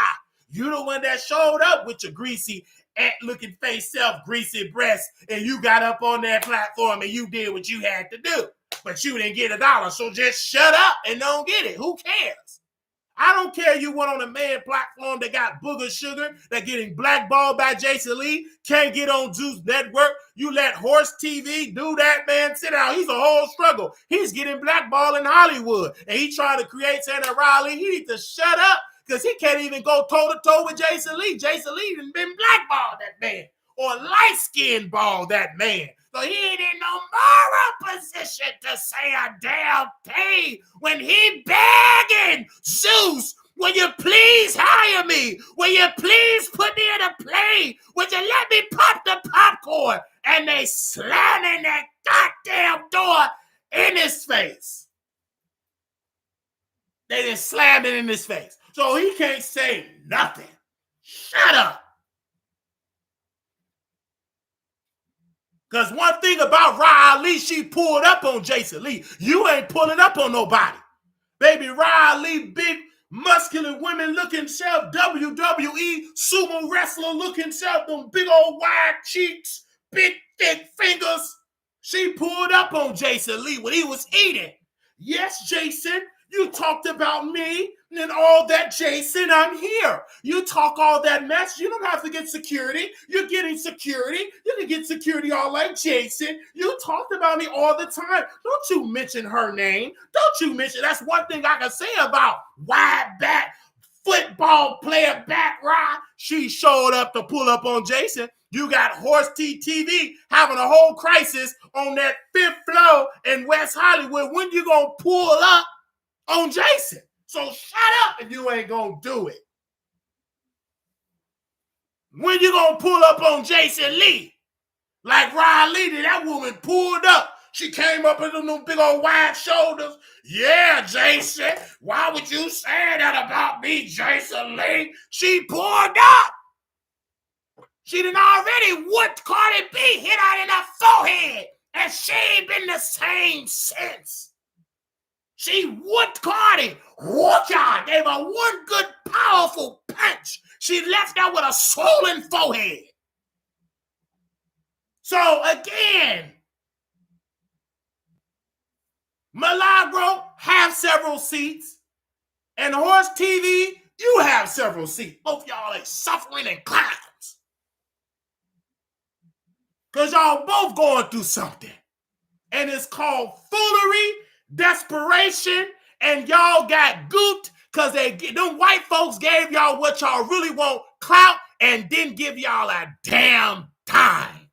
You the one that showed up with your greasy ant-looking face self, greasy breasts, and you got up on that platform and you did what you had to do. But you didn't get a dollar, so just shut up and don't get it. Who cares? I don't care you went on a man platform that got booger sugar, that getting blackballed by Jason Lee, can't get on Zeus Network. You let Horse TV do that, man. Sit down. He's a whole struggle. He's getting blackballed in Hollywood, and he trying to create Santa Riley. He needs to shut up because he can't even go toe-to-toe with Jason Lee. Jason Lee done been blackballed that man, or light-skinned balled that man. So he ain't in no moral position to say a damn thing when he begging Zeus, will you please hire me? Will you please put me in a plane? Would you let me pop the popcorn? And they slamming that goddamn door in his face. They just slammed it in his face. So he can't say nothing. Shut up. Because one thing about Riley, she pulled up on Jason Lee. You ain't pulling up on nobody. Baby Riley, big, muscular women looking self, WWE sumo wrestler looking self, them big old wide cheeks, big, thick fingers. She pulled up on Jason Lee when he was eating. Yes, Jason, you talked about me and all that, Jason, I'm here. You talk all that mess. You don't have to get security. You're getting security. You can get security all like Jason. You talked about me all the time. Don't you mention her name. Don't you mention. That's one thing I can say about wide back football player back ride. She showed up to pull up on Jason. You got Horse TV having a whole crisis on that 5th floor in West Hollywood. When you gonna pull up on Jason? So shut up if you ain't gonna do it. When you gonna pull up on Jason Lee? Like Riley did, that woman pulled up. She came up with them big old wide shoulders. Yeah, Jason, why would you say that about me, Jason Lee? She pulled up. She done already whooped Cardi B, hit her in her forehead, and she ain't been the same since. She whooped Cardi, whooped her, gave her one good, powerful punch. She left her with a swollen forehead. So again, Milagro have several seats. And Horse TV, you have several seats. Both y'all are suffering and clowns. Because y'all both going through something. And it's called foolery, desperation, and y'all got gooped because them white folks gave y'all what y'all really want, clout, and didn't give y'all a damn time.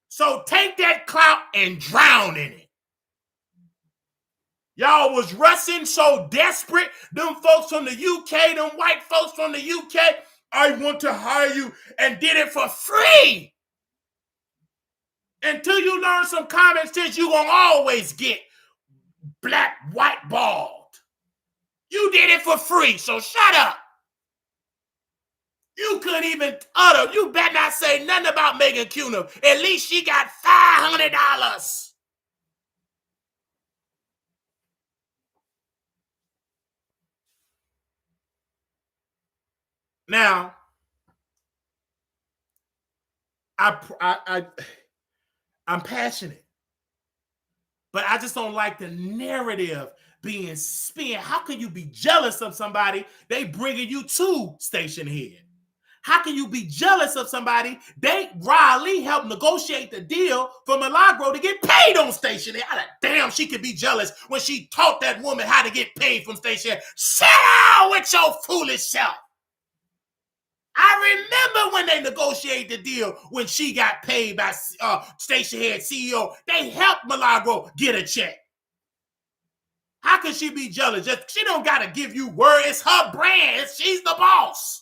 So take that clout and drown in it. Y'all was rushing so desperate. Them folks from the UK, them white folks from the UK, I want to hire you, and did it for free. Until you learn some common sense, you gonna always get black, white, bald. You did it for free, so shut up. You couldn't even utter. You better not say nothing about Megan Cunha. At least she got $500. Now, I'm passionate, but I just don't like the narrative being spin. How can you be jealous of somebody? They bringing you to station head. How can you be jealous of somebody? Riley helped negotiate the deal for Milagro to get paid on station head. Damn, she could be jealous when she taught that woman how to get paid from station head. Shut out with your foolish self. I remember when they negotiated the deal when she got paid by station head CEO. They helped Milagro get a check. How can she be jealous? She don't got to give you word. It's her brand. She's the boss.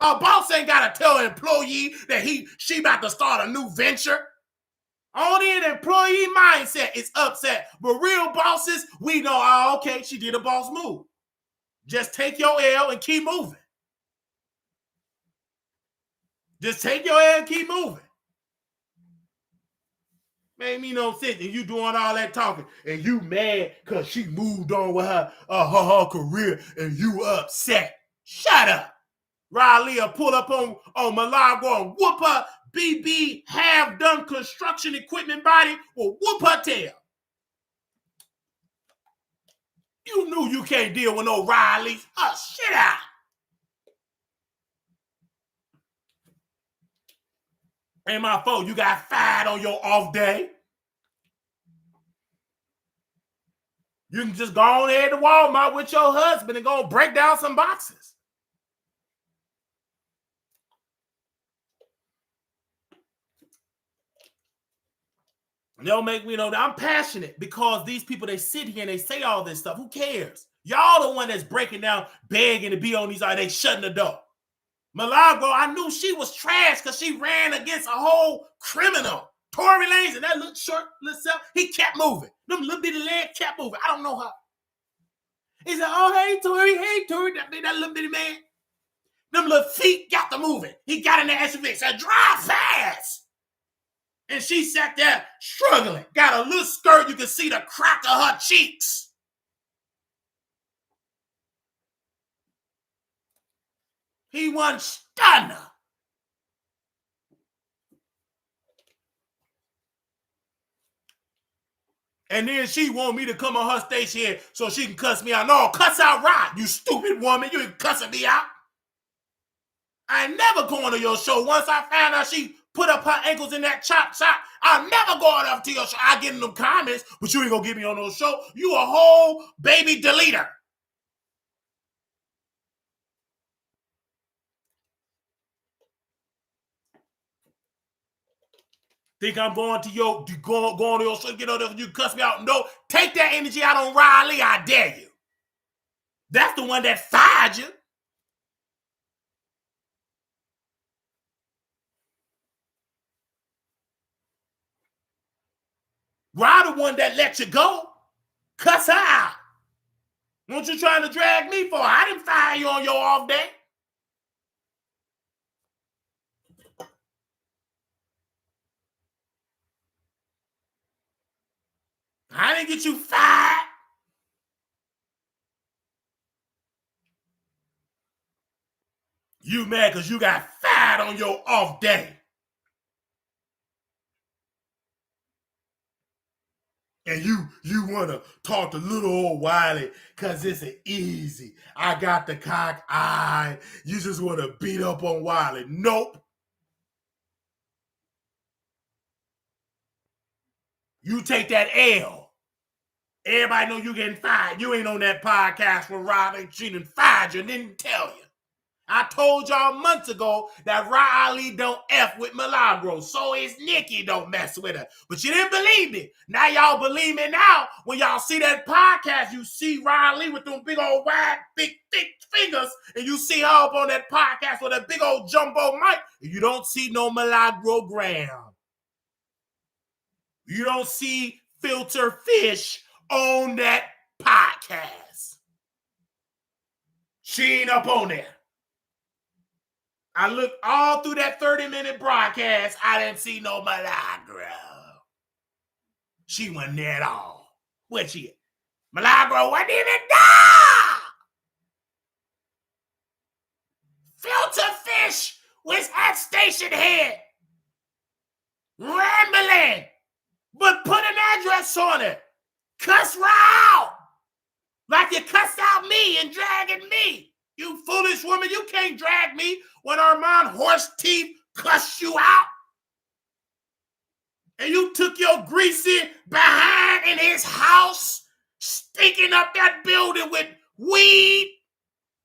A boss ain't got to tell an employee that she about to start a new venture. Only an employee mindset is upset. But real bosses, we know, oh, okay, she did a boss move. Just take your L and keep moving. Just take your L and keep moving. Made me no sense. And you doing all that talking. And you mad because she moved on with her career and you upset. Shut up. Riley will pull up on Milagro and whoop her BB half-done construction equipment body will whoop her tail. You knew you can't deal with no Rileys. Oh, shit out. Ain't my fault. You got fired on your off day. You can just go on ahead to Walmart with your husband and go break down some boxes. They'll make me know that I'm passionate because these people, they sit here and they say all this stuff. Who cares? Y'all the one that's breaking down, begging to be on these, they shutting the door. Milagro, I knew she was trash because she ran against a whole criminal. Tory Lanez and that little short little self, he kept moving. Them little bitty legs kept moving. I don't know how. He said, oh, hey, Tory, that little bitty man. Them little feet got to moving. He got in the SUV, said, drive fast. And she sat there struggling. Got a little skirt, you can see the crack of her cheeks. He wasn't stunner. And then she want me to come on her station here so she can cuss me out. No, cuss out right, you stupid woman. You ain't cussing me out. I ain't never going to your show. Once I found out she put up her ankles in that chop, I'm never going up to your show. I get in them comments, but you ain't going to get me on no show. You a whole baby deleter. Think I'm going to your show, get on there, you cuss me out? No, take that energy out on Riley, I dare you. That's the one that fired you. Riley the one that let you go. Cuss her out. What you trying to drag me for? I didn't fire you on your off day. I didn't get you fired. You mad because you got fired on your off day. And you want to talk to little old Wiley because it's easy. I got the cock eye. You just want to beat up on Wiley. Nope. You take that L. Everybody know you getting fired. You ain't on that podcast with Rob and she done fired you and didn't tell you. I told y'all months ago that Riley don't F with Milagro, so is Nikki don't mess with her. But you didn't believe me. Now y'all believe me now. When y'all see that podcast, you see Riley with them big old wide, big, thick fingers, and you see her up on that podcast with a big old jumbo mic, and you don't see no Milagro Graham. You don't see Filter Fish on that podcast. She ain't up on there. I looked all through that 30-minute broadcast. I didn't see no Milagro. She wasn't there at all. Where'd she at? Milagro wasn't even there. Filter Fish was at station head. Rambling. But put an address on it. Cuss her out. Like you cussed out me and dragging me. You foolish woman, you can't drag me when Armand Horse Teeth cussed you out. And you took your greasy behind in his house, stinking up that building with weed.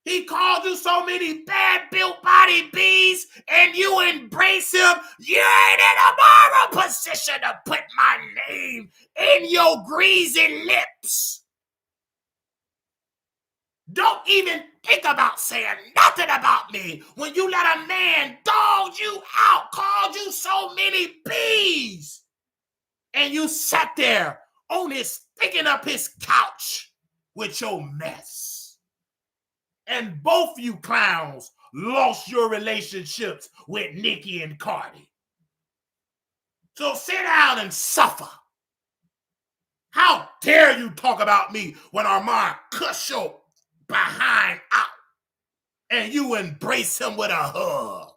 He called you so many bad built body bees, and you embrace him. You ain't in a moral position to put my name in your greasy lips. Don't even think about saying nothing about me when you let a man dog you out, called you so many bees. And you sat there on his, picking up his couch with your mess. And both you clowns lost your relationships with Nikki and Cardi. So sit down and suffer. How dare you talk about me when Armand cuss your behind out and you embrace him with a hug?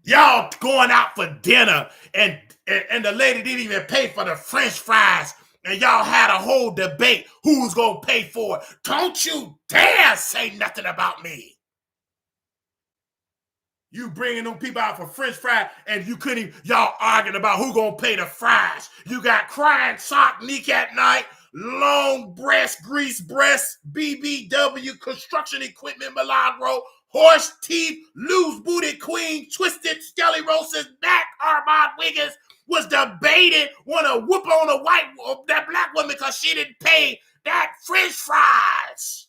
Y'all going out for dinner and the lady didn't even pay for the French fries, and y'all had a whole debate who's gonna pay for it. Don't you dare say nothing about me. You bringing them people out for French fries, and you couldn't even, y'all arguing about who gonna pay the fries. You got crying sock Nick at night, long breast, grease breast, BBW, construction equipment, Milagro, horse teeth, loose booty queen, twisted Skelly Rose's back, Armand Wiggins was debating, want to whoop on that black woman because she didn't pay that French fries.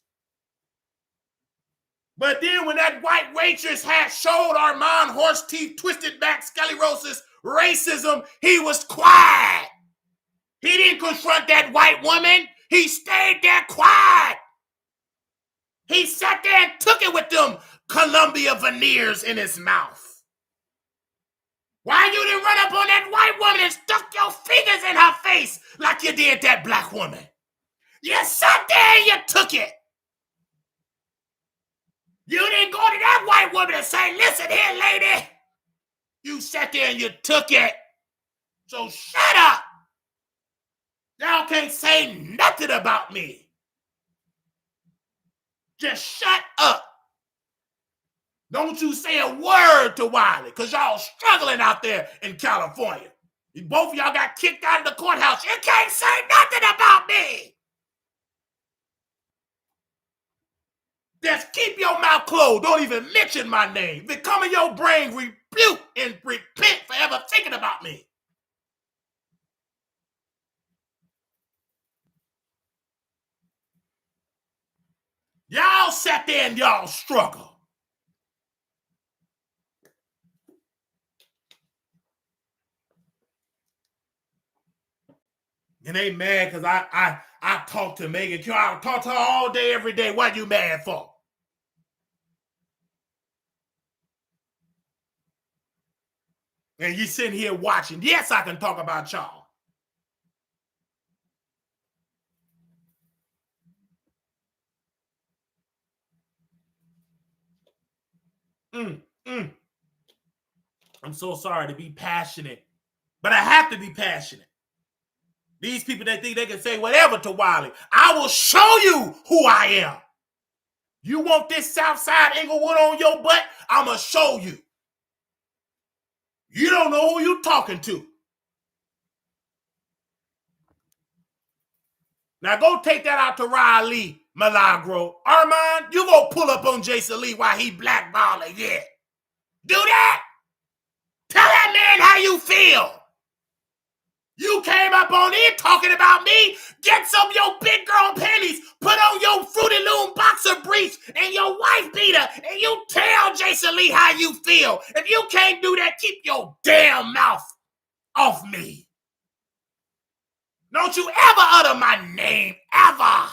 But then when that white waitress had showed Armand horse teeth, twisted back, Skelly Rose's racism, he was quiet. He didn't confront that white woman. He stayed there quiet. He sat there and took it with them Columbia veneers in his mouth. Why you didn't run up on that white woman and stuck your fingers in her face like you did that black woman? You sat there and you took it. You didn't go to that white woman and say, listen here, lady. You sat there and you took it. So shut up. Y'all can't say nothing about me. Just shut up. Don't you say a word to Wiley, because y'all struggling out there in California. Both of y'all got kicked out of the courthouse. You can't say nothing about me. Just keep your mouth closed. Don't even mention my name. If it come in your brain, rebuke and repent for ever thinking about me. Y'all sat there and y'all struggle. And they mad because I talk to Megan Q. I talk to her all day, every day. What you mad for? And you sitting here watching. Yes, I can talk about y'all. I'm so sorry to be passionate But I have to be passionate. These people that think they can say whatever to Wiley, I will show you who I am. You want this Southside Inglewood on your butt? I'm going to show you. You don't know who you're talking to. Now go take that out to Riley Milagro. Armand, you go pull up on Jason Lee while he blackballing. Yeah. Do that. Tell that man how you feel. You came up on here talking about me. Get some of your big girl panties. Put on your Fruity Loom boxer briefs and your wife beater. And you tell Jason Lee how you feel. If you can't do that, keep your damn mouth off me. Don't you ever utter my name, ever.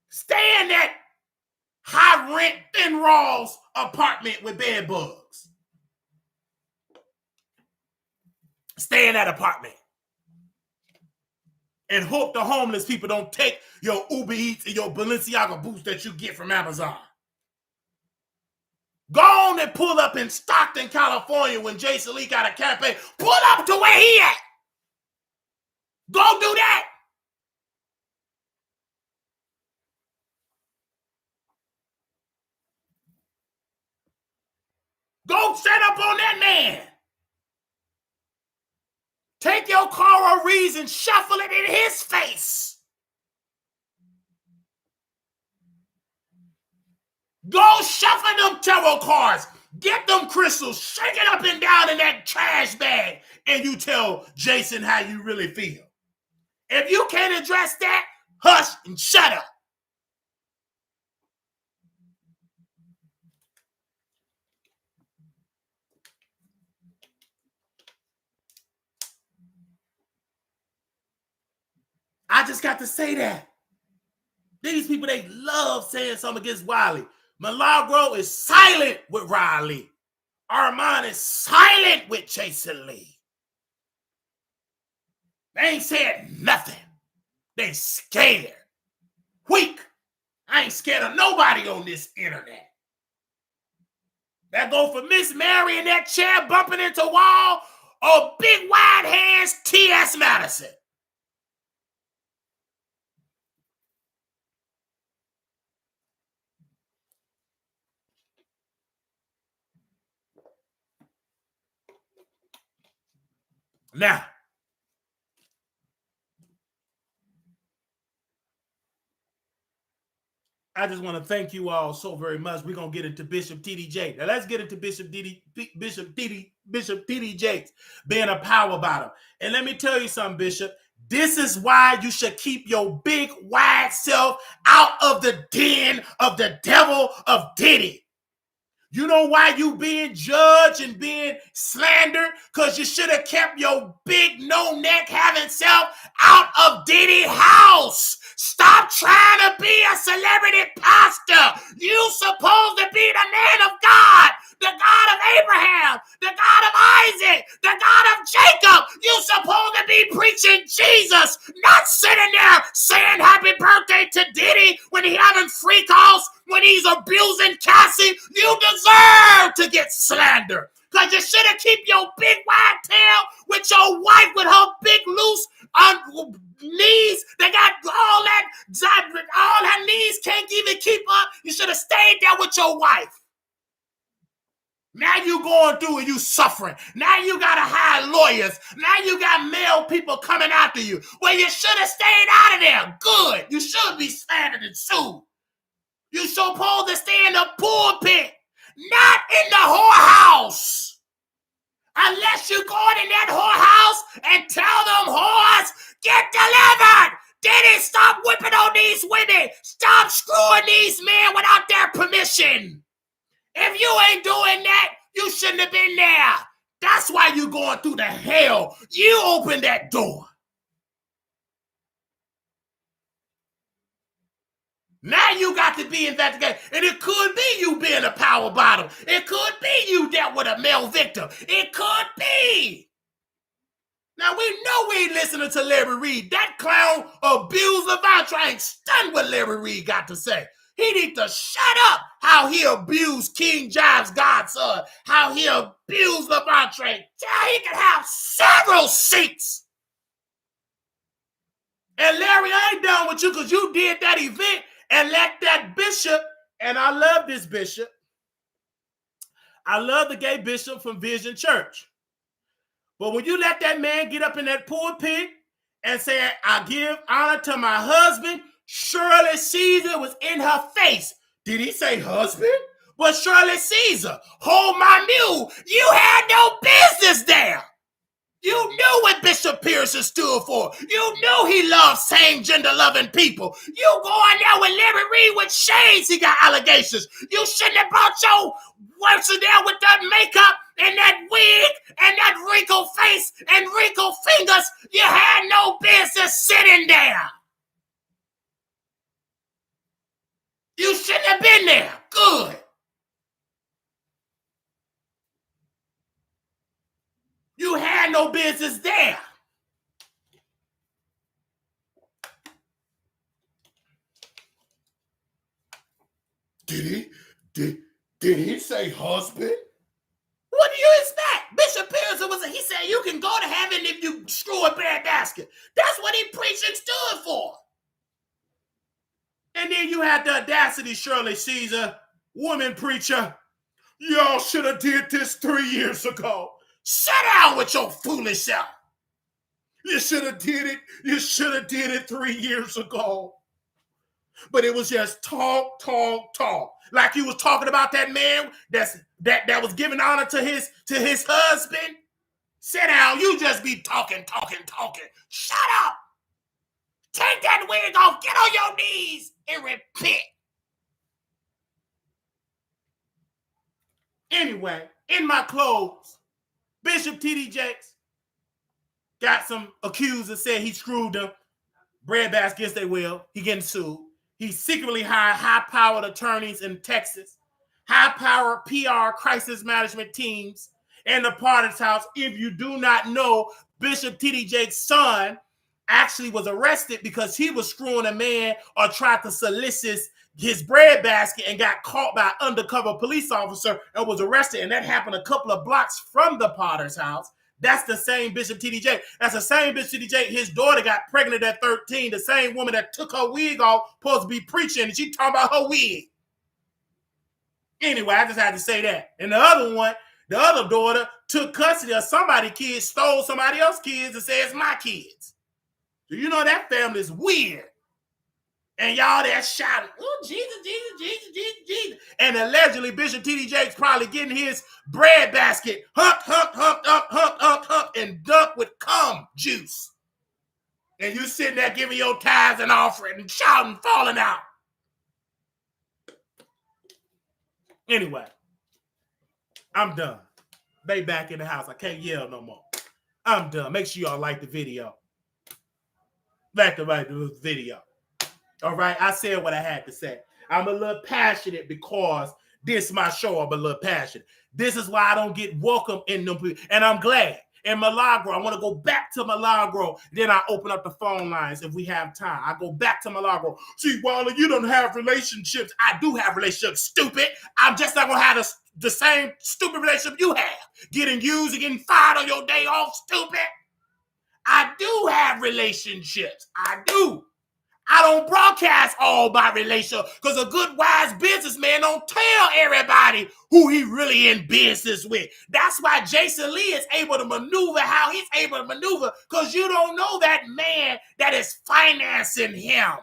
Stay in that high rent, thin Rawls apartment with bed bugs. Stay in that apartment. And hope the homeless people don't take your Uber Eats and your Balenciaga boots that you get from Amazon. Go on and pull up in Stockton, California when Jason Lee got a campaign. Pull up to where he at. Go do that. Go set up on that man. Take your Carl Reeves and shuffle it in his face. Go shuffle them tarot cards. Get them crystals. Shake it up and down in that trash bag. And you tell Jason how you really feel. If you can't address that, hush and shut up. I just got to say that. These people, they love saying something against Wiley. Milagro is silent with Riley. Armand is silent with Jason Lee. They ain't said nothing. They scared. Weak. I ain't scared of nobody on this internet. That go for Miss Mary in that chair bumping into wall or big wide hands T.S. Madison. Now, I just want to thank you all so very much. We're going to get into Bishop T.D. Jakes. Now, let's get into Bishop T.D. Jakes being a power bottom. And let me tell you something, Bishop. This is why you should keep your big, wide self out of the den of the devil of Diddy. You know why you being judged and being slandered? Because you should have kept your big, no-neck having self out of Diddy's house. Stop trying to be a celebrity pastor. You supposed to be the man of God, the God of Abraham, the God of Isaac, the God of Jacob. You supposed to be preaching Jesus, not sitting there saying happy birthday to Diddy when he having free calls, when he's abusing Cassie. You deserve to get slandered. Because you should have kept your big wide tail with your wife with her big loose knees. They got all her knees can't even keep up. You should have stayed there with your wife. Now you going through and you suffering. Now you got to hire lawyers. Now you got male people coming after you. Well, you should have stayed out of there. Good. You should be slandered and sued. You supposed to stay in the pulpit, not in the whorehouse. Unless you go in that whorehouse and tell them whores, get delivered. Diddy, stop whipping on these women. Stop screwing these men without their permission. If you ain't doing that, you shouldn't have been there. That's why you going through the hell. You opened that door. Now you got to be investigated. And it could be you being a power bottom. It could be you dealt with a male victim. It could be. Now we know we ain't listening to Larry Reed. That clown abused Levatra ain't stunned what Larry Reed got to say. He need to shut up how he abused King Jive's godson, how he abused Lamontre. He can have several seats. And Larry, I ain't done with you because you did that event and let that bishop, and I love this bishop. I love the gay bishop from Vision Church. But when you let that man get up in that pulpit and say, I give honor to my husband, Shirley Caesar was in her face. Did he say husband? But Shirley Caesar, hold my mule. You had no business there. You knew what Bishop Pearson stood for. You knew he loved same-gender loving people. You going there with Larry Reed with shades, he got allegations. You shouldn't have brought your works in there with that makeup and that wig and that wrinkled face and wrinkled fingers. You had no business sitting there. You shouldn't have been there. Good. You had no business there. Did he say husband? What do you expect? Bishop Pearson he said you can go to heaven if you screw a bread basket. That's what he preached and stood for. And then you had the audacity, Shirley Caesar, woman preacher. Y'all should have did this 3 years ago. Sit down with your foolish self. You should have did it. You should have did it 3 years ago. But it was just talk. Like you was talking about that man that was giving honor to his husband. Sit down. You just be talking. Shut up. Take that wig off. Get on your knees and repent. Anyway, in my clothes, Bishop T.D. Jakes got some accusers said he screwed them. Breadbaskets against their will. He getting sued. He secretly hired high-powered attorneys in Texas, high-powered PR crisis management teams, and the Potter's house. If you do not know, Bishop T.D. Jakes' son actually was arrested because he was screwing a man or tried to solicit his breadbasket and got caught by an undercover police officer and was arrested. And that happened a couple of blocks from the Potter's house. That's the same Bishop T.D. Jakes. That's the same Bishop T.D. Jakes. His daughter got pregnant at 13. The same woman that took her wig off, supposed to be preaching, and she talking about her wig. Anyway, I just had to say that. And the other one, the other daughter took custody of somebody's kids, stole somebody else's kids, and said it's my kids. So you know that family is weird. And y'all there shouting, oh, Jesus. And allegedly, Bishop T.D. Jakes probably getting his breadbasket hump, and dunked with cum juice. And you sitting there giving your tithes and offering and shouting, falling out. Anyway, I'm done. They back in the house. I can't yell no more. I'm done. Make sure y'all like the video. Back to the video. All right, I said what I had to say. I'm a little passionate because this is my show. I'm a little passionate. This is why I don't get welcome in them people. And I'm glad. In Milagro, I want to go back to Milagro. Then I open up the phone lines if we have time. I go back to Milagro. See, Wiley, you don't have relationships. I do have relationships, stupid. I'm just not going to have the same stupid relationship you have. Getting used and getting fired on your day off, stupid. I do have relationships. I do. I don't broadcast all my relationships because a good, wise businessman don't tell everybody who he really in business with. That's why Jason Lee is able to maneuver how he's able to maneuver, because you don't know that man that is financing him,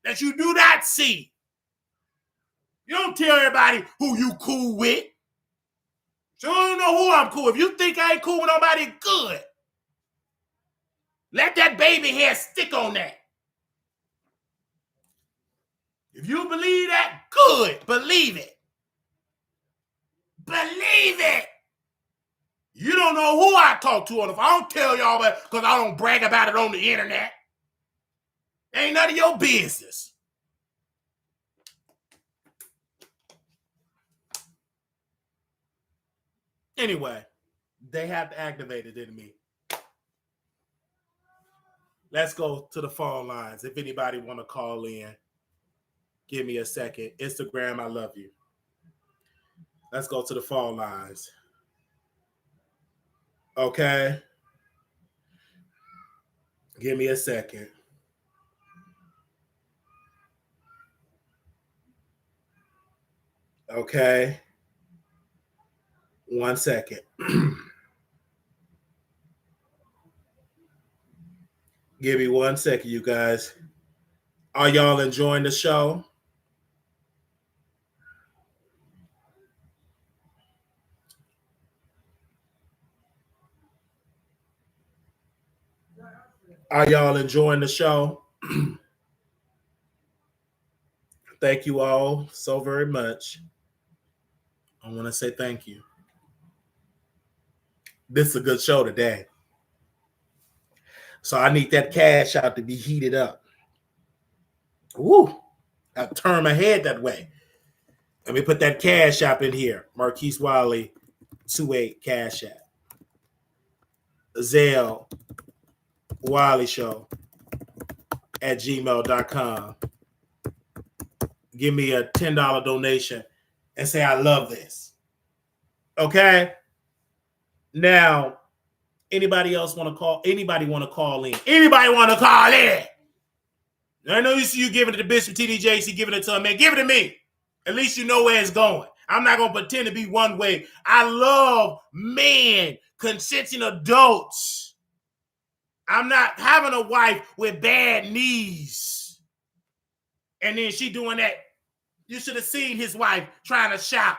that you do not see. You don't tell everybody who you cool with. So you don't know who I'm cool with. If you think I ain't cool with nobody, good. Let that baby hair stick on that. If you believe that, good. Believe it. Believe it. You don't know who I talk to on the phone. I don't tell y'all that because I don't brag about it on the internet. Ain't none of your business. Anyway, they have to activate it in me. Let's go to the phone lines if anybody want to call in. Give me a second. Instagram, I love you. Let's go to the phone lines. Okay. Give me a second. Okay. 1 second. Give me 1 second, you guys. Are y'all enjoying the show? Are y'all enjoying the show? Thank you all so very much. I want to say thank you. This is a good show today. So I need that cash out to be heated up. Woo! I turn my head that way. Let me put that cash app in here. Marquise Wiley, 28 cash app. Zelle, Wiley Show at gmail.com. Give me a $10 donation and say, I love this. Okay? Now, anybody else want to call? Anybody want to call in? Anybody want to call in? I know you see you giving it to Bishop TDJC, giving it to him, man. Give it to me. At least you know where it's going. I'm not going to pretend to be one way. I love men, consenting adults. I'm not having a wife with bad knees. And then she doing that. You should have seen his wife trying to shout.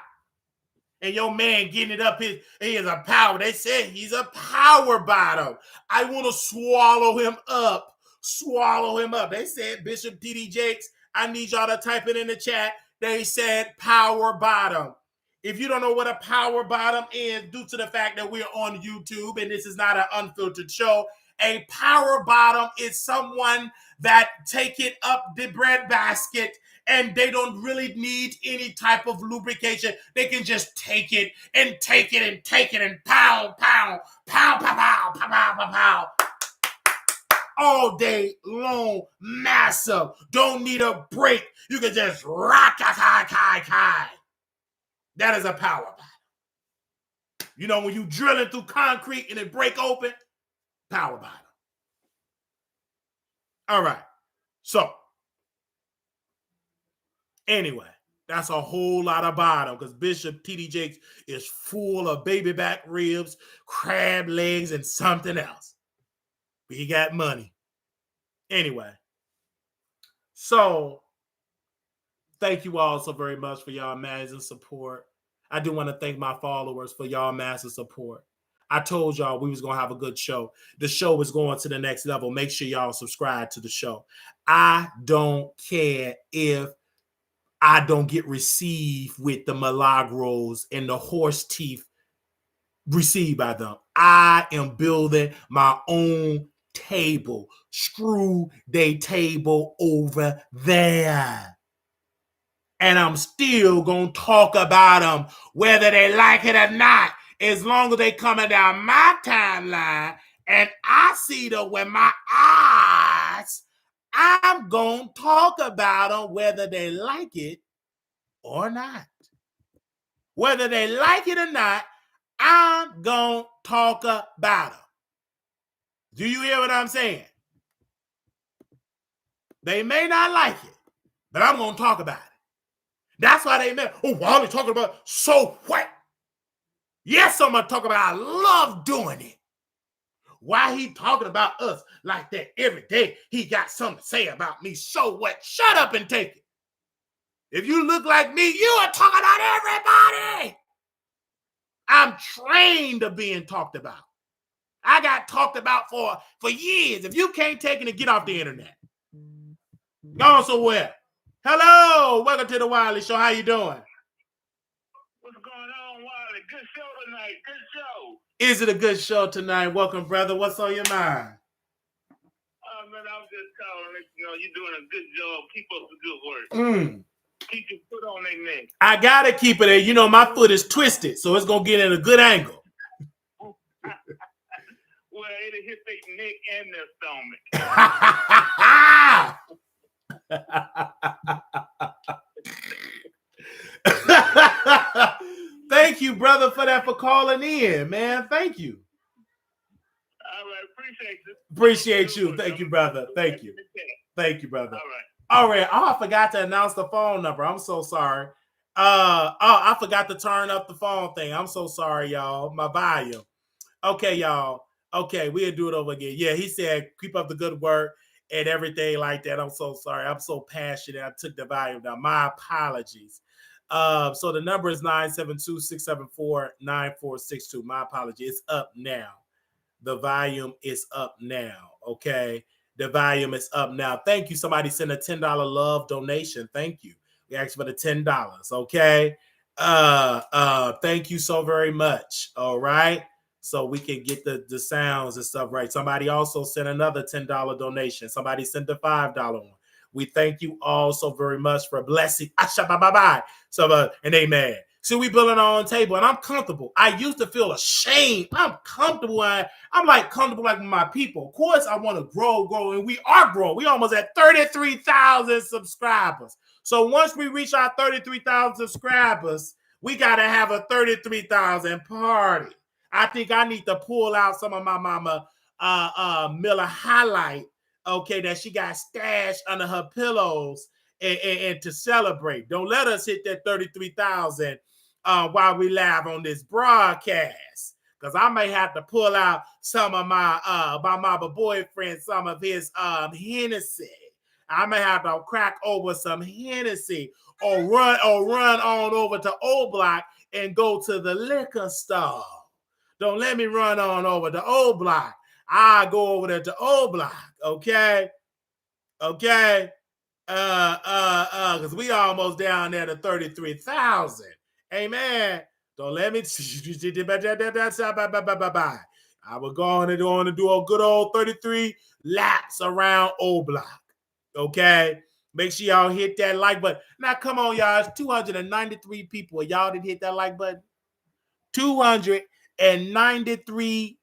And your man getting it up. He is a power. They said he's a power bottom. I want to swallow him up. Swallow him up. They said, Bishop D.D. Jakes, I need y'all to type it in the chat. They said power bottom. If you don't know what a power bottom is, due to the fact that we're on YouTube and this is not an unfiltered show, a power bottom is someone that take it up the bread basket and they don't really need any type of lubrication. They can just take it and take it and take it and pow, pow, pow, pow, pow, pow, pow, pow, pow. All day long, massive. Don't need a break. You can just rock, kai. That is a power bottom. You know, when you drilling through concrete and it break open, power bottom. All right. So, anyway, that's a whole lot of bottom because Bishop T.D. Jakes is full of baby back ribs, crab legs, and something else. But he got money. Anyway, so thank you all so very much for y'all massive support. I do want to thank my followers for y'all massive support. I told y'all we was going to have a good show. The show is going to the next level. Make sure y'all subscribe to the show. I don't care if I don't get received with the milagros and the horse teeth received by them. I am building my own table. Screw they table over there. And I'm still going to talk about them, whether they like it or not, as long as they coming down my timeline and I see them with my eyes, I'm going to talk about them, whether they like it or not. Whether they like it or not, I'm going to talk about them. Do you hear what I'm saying? They may not like it, but I'm going to talk about it. That's why they met. Oh, why are they talking about so what? Yes, I'm going to talk about I love doing it. Why he talking about us like that every day? He got something to say about me. So what? Shut up and take it. If you look like me, you are talking about everybody. I'm trained to being talked about. I got talked about for years. If you can't take it, then get off the internet. Go somewhere. Hello. Welcome to the Wiley Show. How you doing? What's going on, Wiley? Good show tonight. Good show. Is it a good show tonight? Welcome, brother. What's on your mind? Man, I was just calling it. You know, you're doing a good job. Keep up the good work. Keep your foot on their neck. I gotta keep it there. You know, my foot is twisted, so it's gonna get in a good angle. Well, it'll hit their neck and their stomach. Thank you, brother, for calling in, man. Thank you. All right, Appreciate you. Thank you, brother. Thank you. Thank you, brother. All right. Oh, I forgot to announce the phone number. I'm so sorry. I forgot to turn up the phone thing. I'm so sorry, y'all. My volume. Okay, y'all. Okay, we'll do it over again. Yeah, he said keep up the good work and everything like that. I'm so sorry. I'm so passionate. I took the volume down. My apologies. So the number is 972-674-9462. My apology. It's up now. The volume is up now. Okay. The volume is up now. Thank you. Somebody sent a $10 love donation. Thank you. We asked for the $10. Okay. Thank you so very much. All right. So we can get the sounds and stuff right. Somebody also sent another $10 donation. Somebody sent the $5 one. We thank you all so very much for blessing. So, and amen. See, we building our own table, and I'm comfortable. I used to feel ashamed. I'm comfortable. I'm like comfortable like with my people. Of course, I want to grow, and we are growing. We almost at 33,000 subscribers. So once we reach our 33,000 subscribers, we got to have a 33,000 party. I think I need to pull out some of my mama Miller Highlight, okay, that she got stashed under her pillows and to celebrate. Don't let us hit that 33,000 while we live on this broadcast. Because I may have to pull out some of my boyfriend, some of his Hennessy. I may have to crack over some Hennessy or run on over to Old Block and go to the liquor store. Don't let me run on over to Old Block. I go over there to Old Block, okay? Okay? Because we almost down there to 33,000. Amen. Don't let me. I was going to do a good old 33 laps around Old Block. Okay. Make sure y'all hit that like button. Now, come on, y'all. It's 293 people. Y'all didn't hit that like button. 293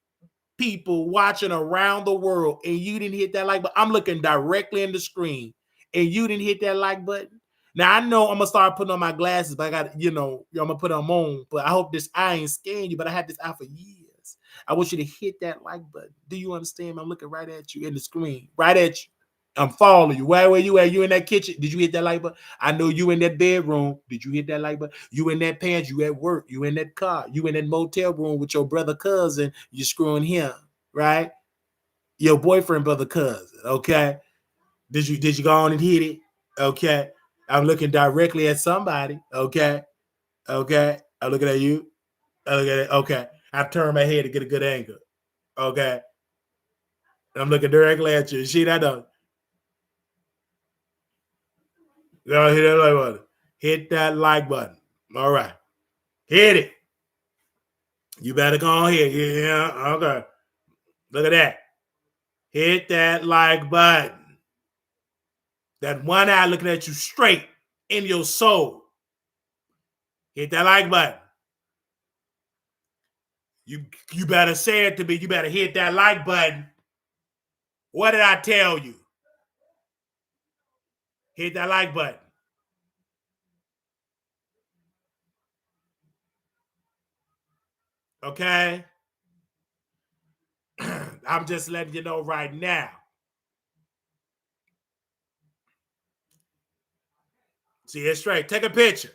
people watching around the world, and you didn't hit that like button. I'm looking directly in the screen, and you didn't hit that like button. Now, I know I'm going to start putting on my glasses, but I got, I'm going to put them on. But I hope this eye ain't scaring you, but I had this eye for years. I want you to hit that like button. Do you understand? I'm looking right at you in the screen, right at you. I'm following you. Where you at? You in that kitchen? Did you hit that like button? I know you in that bedroom. Did you hit that like button? You in that pants? You at work? You in that car? You in that motel room with your brother cousin? You screwing him, right? Your boyfriend brother cousin. Okay. Did you go on and hit it? Okay. I'm looking directly at somebody. Okay. Okay. I'm looking at you. I look at it. Okay. I turn my head to get a good angle. Okay. I'm looking directly at you. See that though? Y'all hit that like button. Hit that like button. All right. Hit it. You better go on here. Yeah. Okay. Look at that. Hit that like button. That one eye looking at you straight in your soul. Hit that like button. You better say it to me. You better hit that like button. What did I tell you? Hit that like button. Okay? I'm just letting you know right now. See it straight. Take a picture.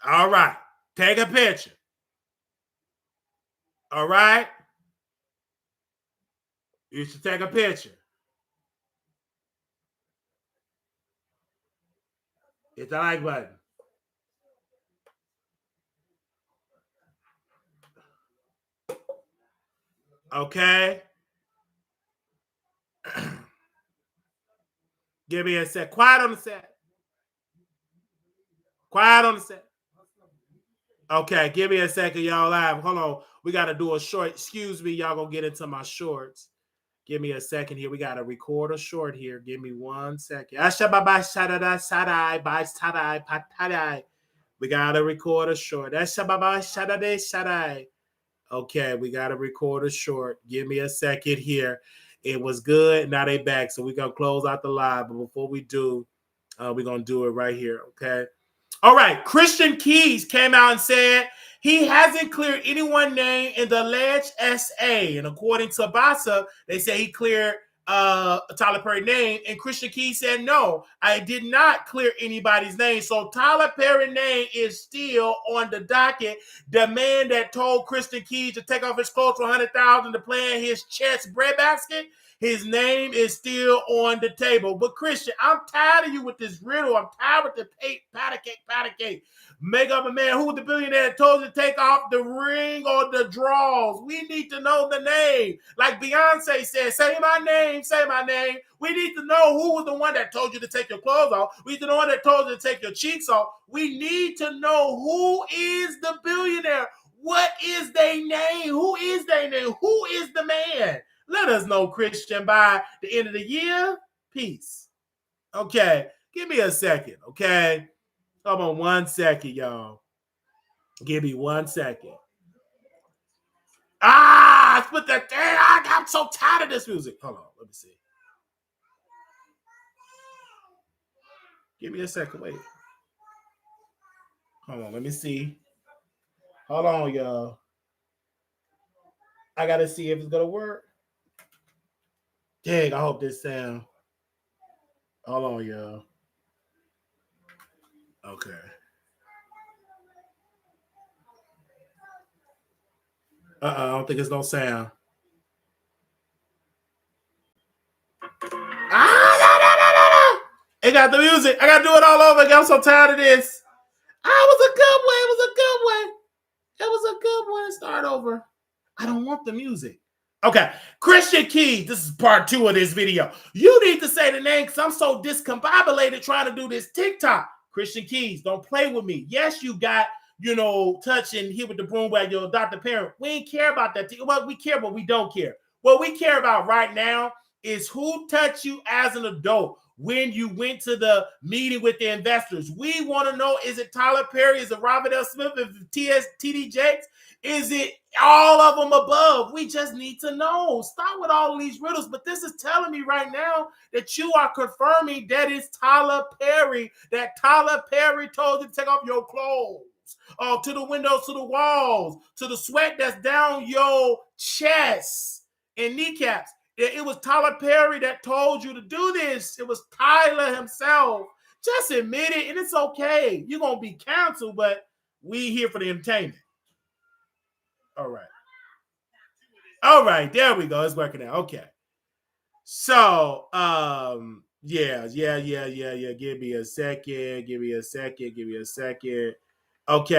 All right. Take a picture. All right? You should take a picture. Hit the like button. Okay? Give me a sec. Quiet on the set. Quiet on the set. Okay, give me a second, y'all live. Hold on. We got to do a short. Excuse me, y'all gonna get into my shorts. Give me a second here. We got to record a short here. Give me 1 second. We got to record a short. Okay, we got to record a short. Give me a second here. It was good. Now they back. So we're going to close out the live. But before we do, we're going to do it right here. Okay. All right. Christian Keys came out and said he hasn't cleared anyone's name in the alleged SA. And according to Bassa, they say he cleared Tyler Perry's name. And Christian Keys said, no, I did not clear anybody's name. So Tyler Perry's name is still on the docket. The man that told Christian Keys to take off his clothes for $100,000 to play in his chess breadbasket, his name is still on the table. But Christian, I'm tired of you with this riddle. I'm tired with the patty cake. Make up a man. Who was the billionaire that told you to take off the ring or the draws? We need to know the name. Like Beyonce said, say my name, say my name. We need to know who was the one that told you to take your clothes off. We need to know one that told you to take your cheeks off. We need to know who is the billionaire. What is their name? Who is their name? Who is the man? Let us know, Christian, by the end of the year. Peace. Okay. Give me a second, okay? Hold on 1 second, y'all. Give me 1 second. I split that thing. I'm so tired of this music. Hold on. Let me see. Give me a second. Wait. Hold on. Let me see. Hold on, y'all. I got to see if it's going to work. Dang, I hope this sound. Hold on, y'all. Okay. I don't think it's no sound. No. It got the music. I got to do it all over again. I'm so tired of this. It was a good one. It was a good one. It was a good one. Start over. I don't want the music. Okay. Christian Keys. This is part 2 of this video. You need to say the name because I'm so discombobulated trying to do this TikTok. Christian Keys, don't play with me. Yes, you got, touch and hit with the broom by your Dr. Parent. We ain't care about that. Well, we care, but we don't care. What we care about right now is who touched you as an adult when you went to the meeting with the investors. We want to know, is it Tyler Perry? Is it Robert L. Smith? Is it TD Jakes? Is it all of them above? We just need to know. Stop with all of these riddles. But this is telling me right now that you are confirming that it's Tyler Perry, that Tyler Perry told you to take off your clothes, to the windows, to the walls, to the sweat that's down your chest and kneecaps. It was Tyler Perry that told you to do this. It was Tyler himself. Just admit it, and it's okay. You're going to be canceled, but we here for the entertainment. All right. All right, there we go. It's working out. Okay. So, yeah. Give me a second. Okay. Give me a second. All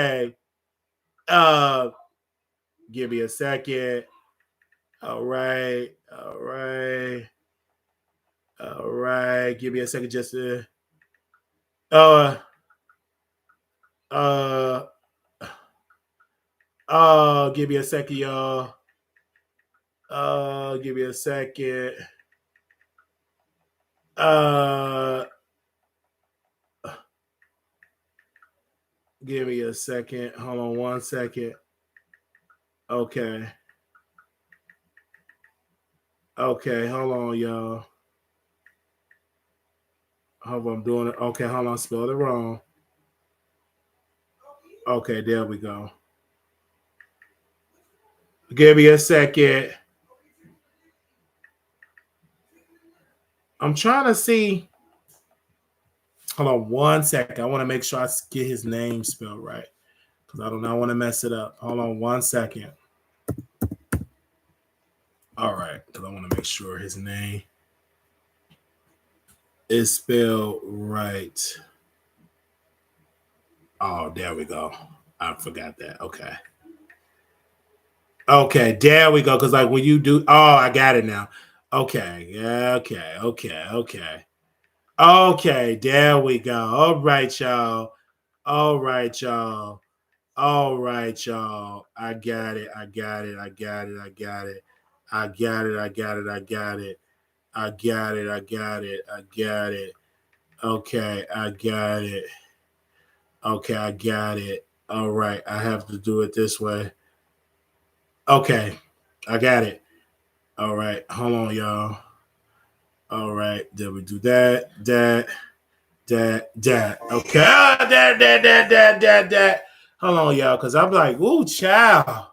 right. Give me a second just to give me a second, y'all. Give me a second. Give me a second. Hold on 1 second. Okay. Okay, hold on, y'all. Hope I'm doing it. Okay, hold on. Spelled it wrong. Okay, there we go. Give me a second. I'm trying to see. Hold on 1 second. I want to make sure I get his name spelled right because I do not want to mess it up. Hold on 1 second. All right, because I want to make sure his name is spelled right. Oh, there we go. I forgot that. Okay. Okay, there we go. Because like when you do, I got it now. Okay, okay. Okay, there we go. All right, y'all. I got it. Okay, I got it. Okay, I got it. All right, I have to do it this way. Okay, I got it. All right, hold on, y'all. All right, then we do that. That. Okay. That. Hold on, y'all, because I'm like, ooh, child.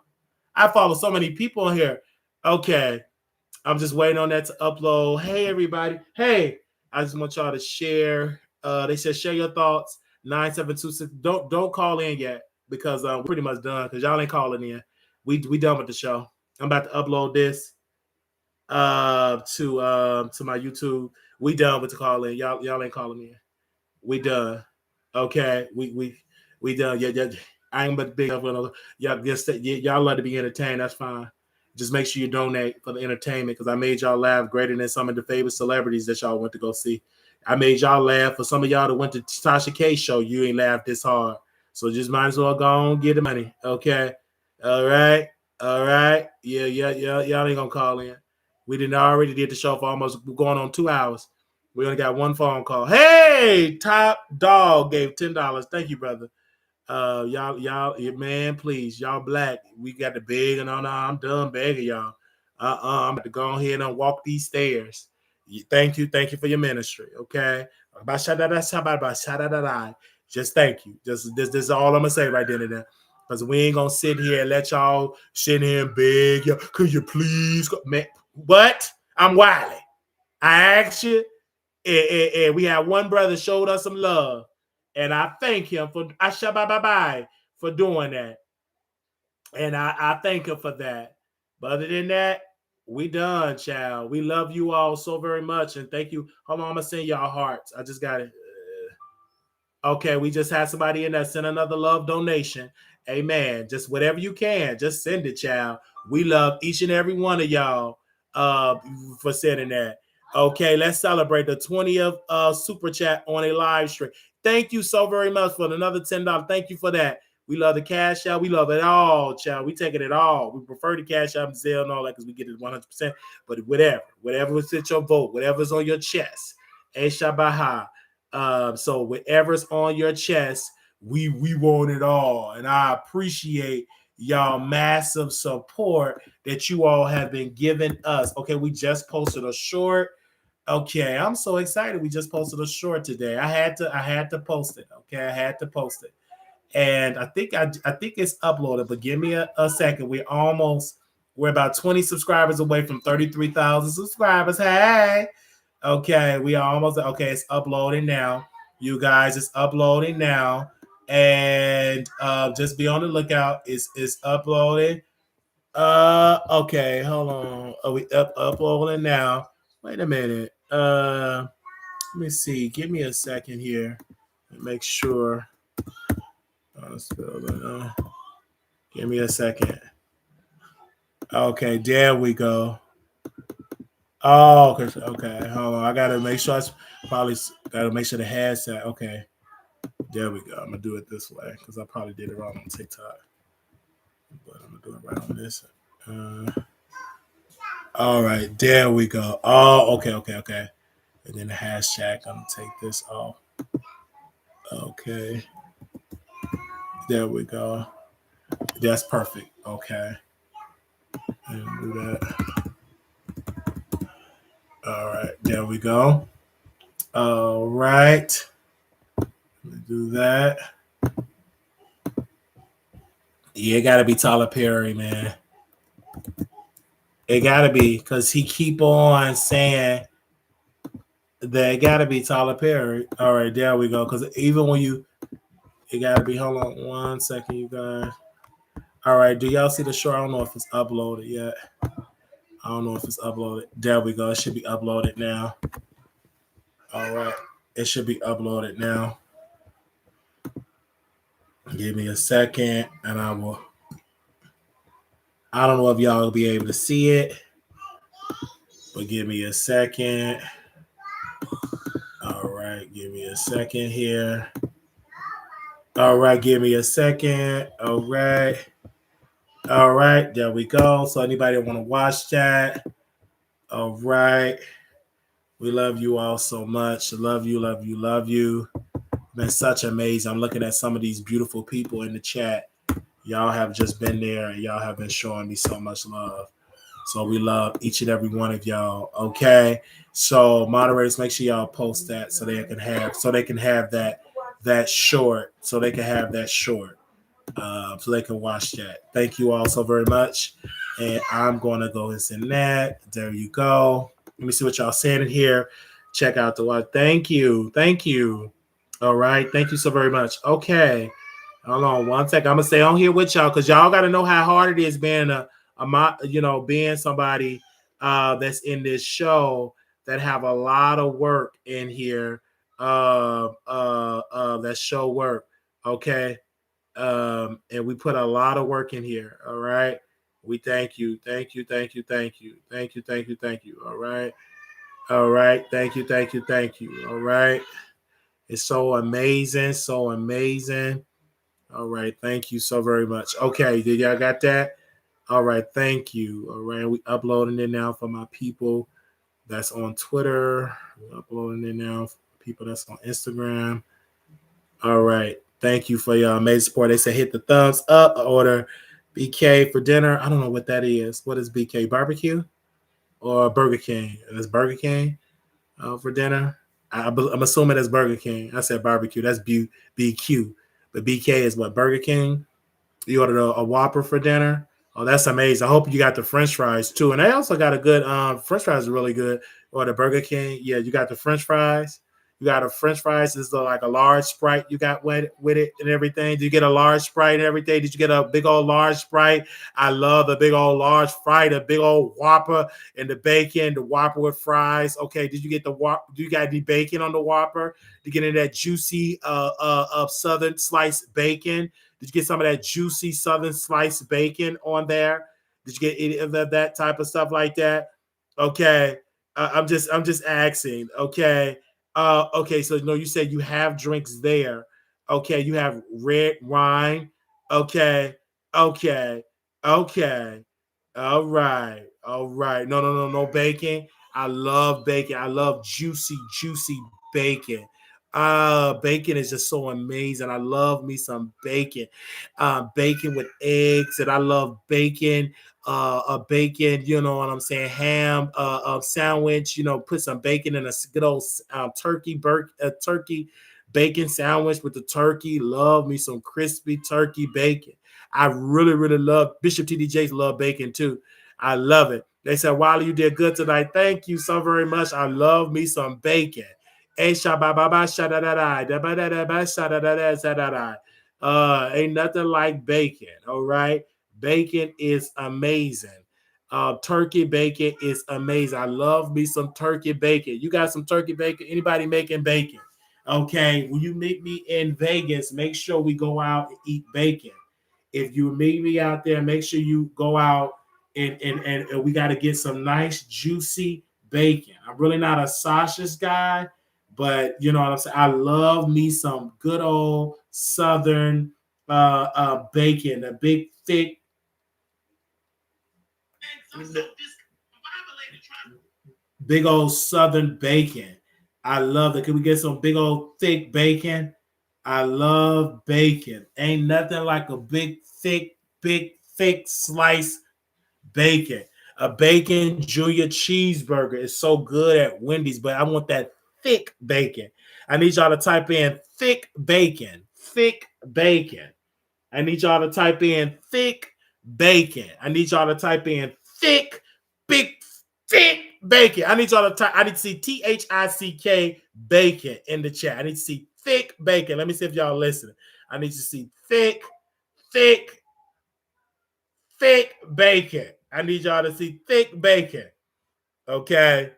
I follow so many people in here. Okay. I'm just waiting on that to upload. Hey, everybody. Hey, I just want y'all to share. They said share your thoughts. 9726. Don't call in yet because we're pretty much done because y'all ain't calling in. We done with the show. I'm about to upload this to my YouTube. We done with the call in. Y'all ain't calling in. We done. Okay. We done. Yeah. I ain't but big up. Y'all like to be entertained. That's fine. Just make sure you donate for the entertainment because I made y'all laugh greater than some of the favorite celebrities that y'all went to go see. I made y'all laugh. For some of y'all that went to Tasha K show, you ain't laughed this hard. So just might as well go on get the money. Okay. All right. Yeah. Y'all ain't gonna call in. We didn't already did the show for almost going on 2 hours. We only got one phone call. Hey, Top Dog gave $10. Thank you, brother. Y'all, man, please, y'all black. We got the beg and no, I'm done begging y'all. I'm about to go ahead and walk these stairs. Thank you for your ministry. Okay, just thank you. This is all I'm gonna say right then and there. Because we ain't gonna sit here and let y'all sit here and beg you. Could you please go? Man, what? I'm Wiley. I asked you, and we had one brother showed us some love. And I thank him for for doing that. And I thank him for that. But other than that, we done, child. We love you all so very much. And thank you. Hold on, I'm gonna send y'all hearts. I just got it. Okay, we just had somebody in there send another love donation. Amen. Just whatever you can, just send it, child. We love each and every one of y'all for sending that. Okay, let's celebrate the 20th super chat on a live stream. Thank you so very much for another $10. Thank you for that. We love the cash out. We love it all, child. We taking it all. We prefer the cash out and sell and all that because we get it 100%. But whatever's at your vote, whatever's on your chest, Eshabaha. So whatever's on your chest, we want it all. And I appreciate y'all massive support that you all have been giving us. Okay, we just posted a short. Okay, I'm so excited. We just posted a short today. I had to post it. Okay, I had to post it. And I think it's uploaded, but give me a second. We're about 20 subscribers away from 33,000 subscribers. Hey. Okay, we are almost okay. It's uploading now, you guys. It's uploading now, and just be on the lookout. It's uploading. Okay, hold on. Are we uploading now? Wait a minute. Let me see. Give me a second here. Make sure. Give me a second. Okay, there we go. Oh, okay. Hold on. I gotta make sure. Gotta make sure the headset. Okay, there we go. I'm gonna do it this way because I probably did it wrong on TikTok, but I'm gonna do it right on this. All right, there we go. Oh, okay. And then the hashtag. I'm gonna take this off. Okay, there we go. That's perfect. Okay, and do that. All right, there we go. All right. Let me do that. Yeah, it gotta be Tyler Perry, man. It gotta be because he keep on saying that it gotta be Tyler Perry. All right, there we go. Because even when it gotta be. Hold on 1 second, you guys. All right, do y'all see the show? I don't know if it's uploaded yet. I don't know if it's uploaded. There we go. It should be uploaded now. All right, it should be uploaded now. Give me a second, and I will. I don't know if y'all will be able to see it, but give me a second. All right, give me a second here. All right, give me a second. All right, there we go. So anybody want to watch that? All right. We love you all so much. Love you. Been such amazing. I'm looking at some of these beautiful people in the chat. Y'all have just been there and y'all have been showing me so much love. So we love each and every one of y'all. Okay. So moderators, make sure y'all post that so they can have that short. So they can have that short. So they can watch that. Thank you all so very much. And I'm gonna go and send that. There you go. Let me see what y'all saying in here. Check out the what. Thank you. Thank you. All right. Thank you so very much. Okay. Hold on one second. I'm gonna stay on here with y'all because y'all gotta know how hard it is being being somebody that's in this show that have a lot of work in here. That show work. Okay. And we put a lot of work in here. All right. We thank you. Thank you. Thank you. Thank you. Thank you. Thank you. Thank you. All right. All right. Thank you. Thank you. Thank you. All right. It's so amazing. So amazing. All right. Thank you so very much. Okay. Did y'all got that? All right. Thank you. All right. We uploading it now for my people that's on Twitter. We're uploading it now for people that's on Instagram. All right. Thank you for your amazing support. They say hit the thumbs up. Order BK for dinner. I don't know what that is. What is BK? Barbecue or Burger King? It's Burger King for dinner. I'm assuming that's Burger King. I said barbecue. That's BQ. But BK is what? Burger King. You ordered a Whopper for dinner. Oh, that's amazing. I hope you got the French fries too. And they also got a good French fries are really good. Or the Burger King. Yeah, you got the French fries. You got a French fries. Is like a large Sprite you got with it and everything? Did you get a large Sprite and everything? Did you get a big old large Sprite? I love the big old large Sprite, a big old Whopper and the bacon, the Whopper with fries. Okay, did you get the Whopper? Do you got any bacon on the Whopper? To get in that juicy Southern sliced bacon? Did you get some of that juicy Southern sliced bacon on there? Did you get any of that type of stuff like that? Okay, I'm just asking. Okay, okay. So no, you said you have drinks there. Okay, you have red wine. Okay, okay, okay. All right, all right. No bacon. I love bacon. I love juicy bacon. Bacon is just so amazing. I love me some bacon. Bacon with eggs, and I love bacon. A bacon, you know what I'm saying? Ham, sandwich. You know, put some bacon in a good old turkey bacon sandwich with the turkey. Love me some crispy turkey bacon. I really love Bishop TDJs. Love bacon too. I love it. They said, Wiley, you did good tonight. Thank you so very much. I love me some bacon. Ain't nothing like bacon. All right. Bacon is amazing. Turkey bacon is amazing. I love me some turkey bacon. You got some turkey bacon? Anybody making bacon? Okay. When you meet me in Vegas, make sure we go out and eat bacon. If you meet me out there, make sure you go out and we got to get some nice juicy bacon. I'm really not a sausage guy, but you know what I'm saying. I love me some good old Southern bacon, a big thick. Big old Southern bacon. I love it. Can we get some big old thick bacon? I love bacon. Ain't nothing like a big thick slice bacon. A bacon junior cheeseburger is so good at Wendy's, but I want that thick bacon. I need y'all to type in thick bacon. Thick bacon. I need y'all to type in thick bacon. I need y'all to type in thick bacon. I need y'all to type. I need to see THICK bacon in the chat. I need to see thick bacon. Let me see if y'all listening. I need to see thick bacon. I need y'all to see thick bacon. Okay.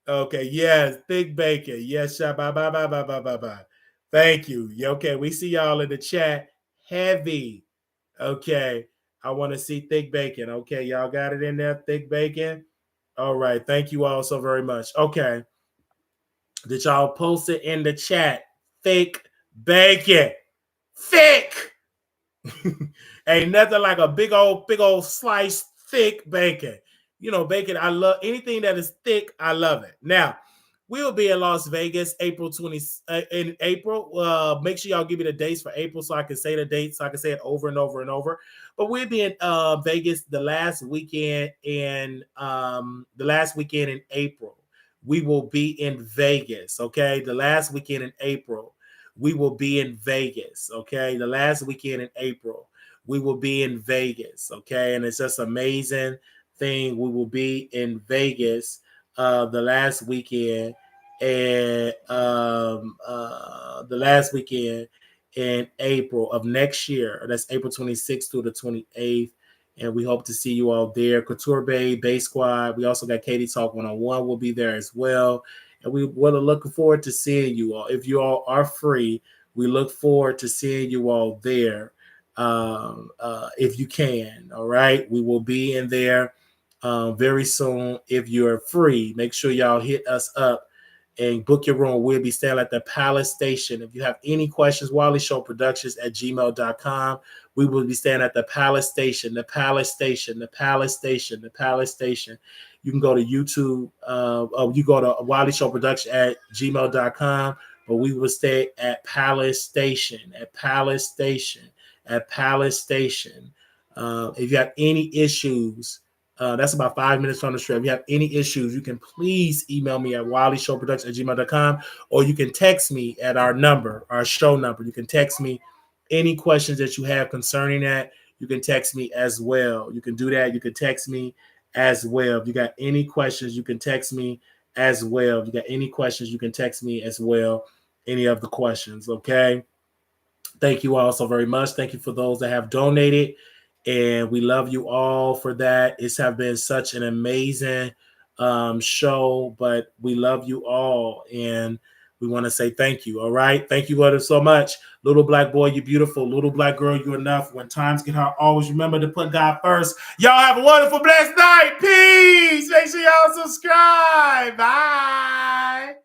Okay. Yes. Thick bacon. Yes. Bye. Thank you. Okay. We see y'all in the chat. Heavy. Okay. I want to see thick bacon. Okay. Y'all got it in there. Thick bacon. All right. Thank you all so very much. Okay. Did y'all post it in the chat? Thick bacon. Thick. Ain't nothing like a big old sliced thick bacon. You know, bacon, I love anything that is thick, I love it. Now, We will be in Las Vegas April 20 in April. Make sure y'all give me the dates for April so I can say the dates, so I can say it over and over and over. But we'll be in Vegas the last weekend in April. We will be in Vegas. Okay, the last weekend in April, we will be in Vegas. Okay, the last weekend in April, we will be in Vegas. Okay, and it's just amazing thing. We will be in Vegas the last weekend and the last weekend in April of next year. That's April 26th through the 28th. And we hope to see you all there. Couture Bay Squad. We also got Katie Talk 101 will be there as well. And we're looking forward to seeing you all. If you all are free, we look forward to seeing you all there if you can. All right. We will be in there very soon. If you're free, make sure y'all hit us up and book your room. We'll be staying at the Palace Station. If you have any questions, Wiley Show Productions at gmail.com. We will be staying at the Palace Station, the Palace Station, the Palace Station, the Palace Station. You can go to YouTube. You go to Wiley Show Production at gmail.com. But we will stay at Palace Station, at Palace Station, at Palace Station. If you have any issues, that's about 5 minutes on the strip. If you have any issues, you can please email me at wileyshowproduction@gmail.com, or you can text me at our number, our show number. You can text me any questions that you have concerning that. You can text me as well. You can do that. You can text me as well. If you got any questions, you can text me as well. If you got any questions, you can text me as well. Any of the questions, okay? Thank you all so very much. Thank you for those that have donated. And we love you all for that. It's have been such an amazing show, but we love you all. And we want to say thank you. All right. Thank you so much. Little black boy, you beautiful. Little black girl, you enough. When times get hard, always remember to put God first. Y'all have a wonderful, blessed night. Peace. Make sure y'all subscribe. Bye.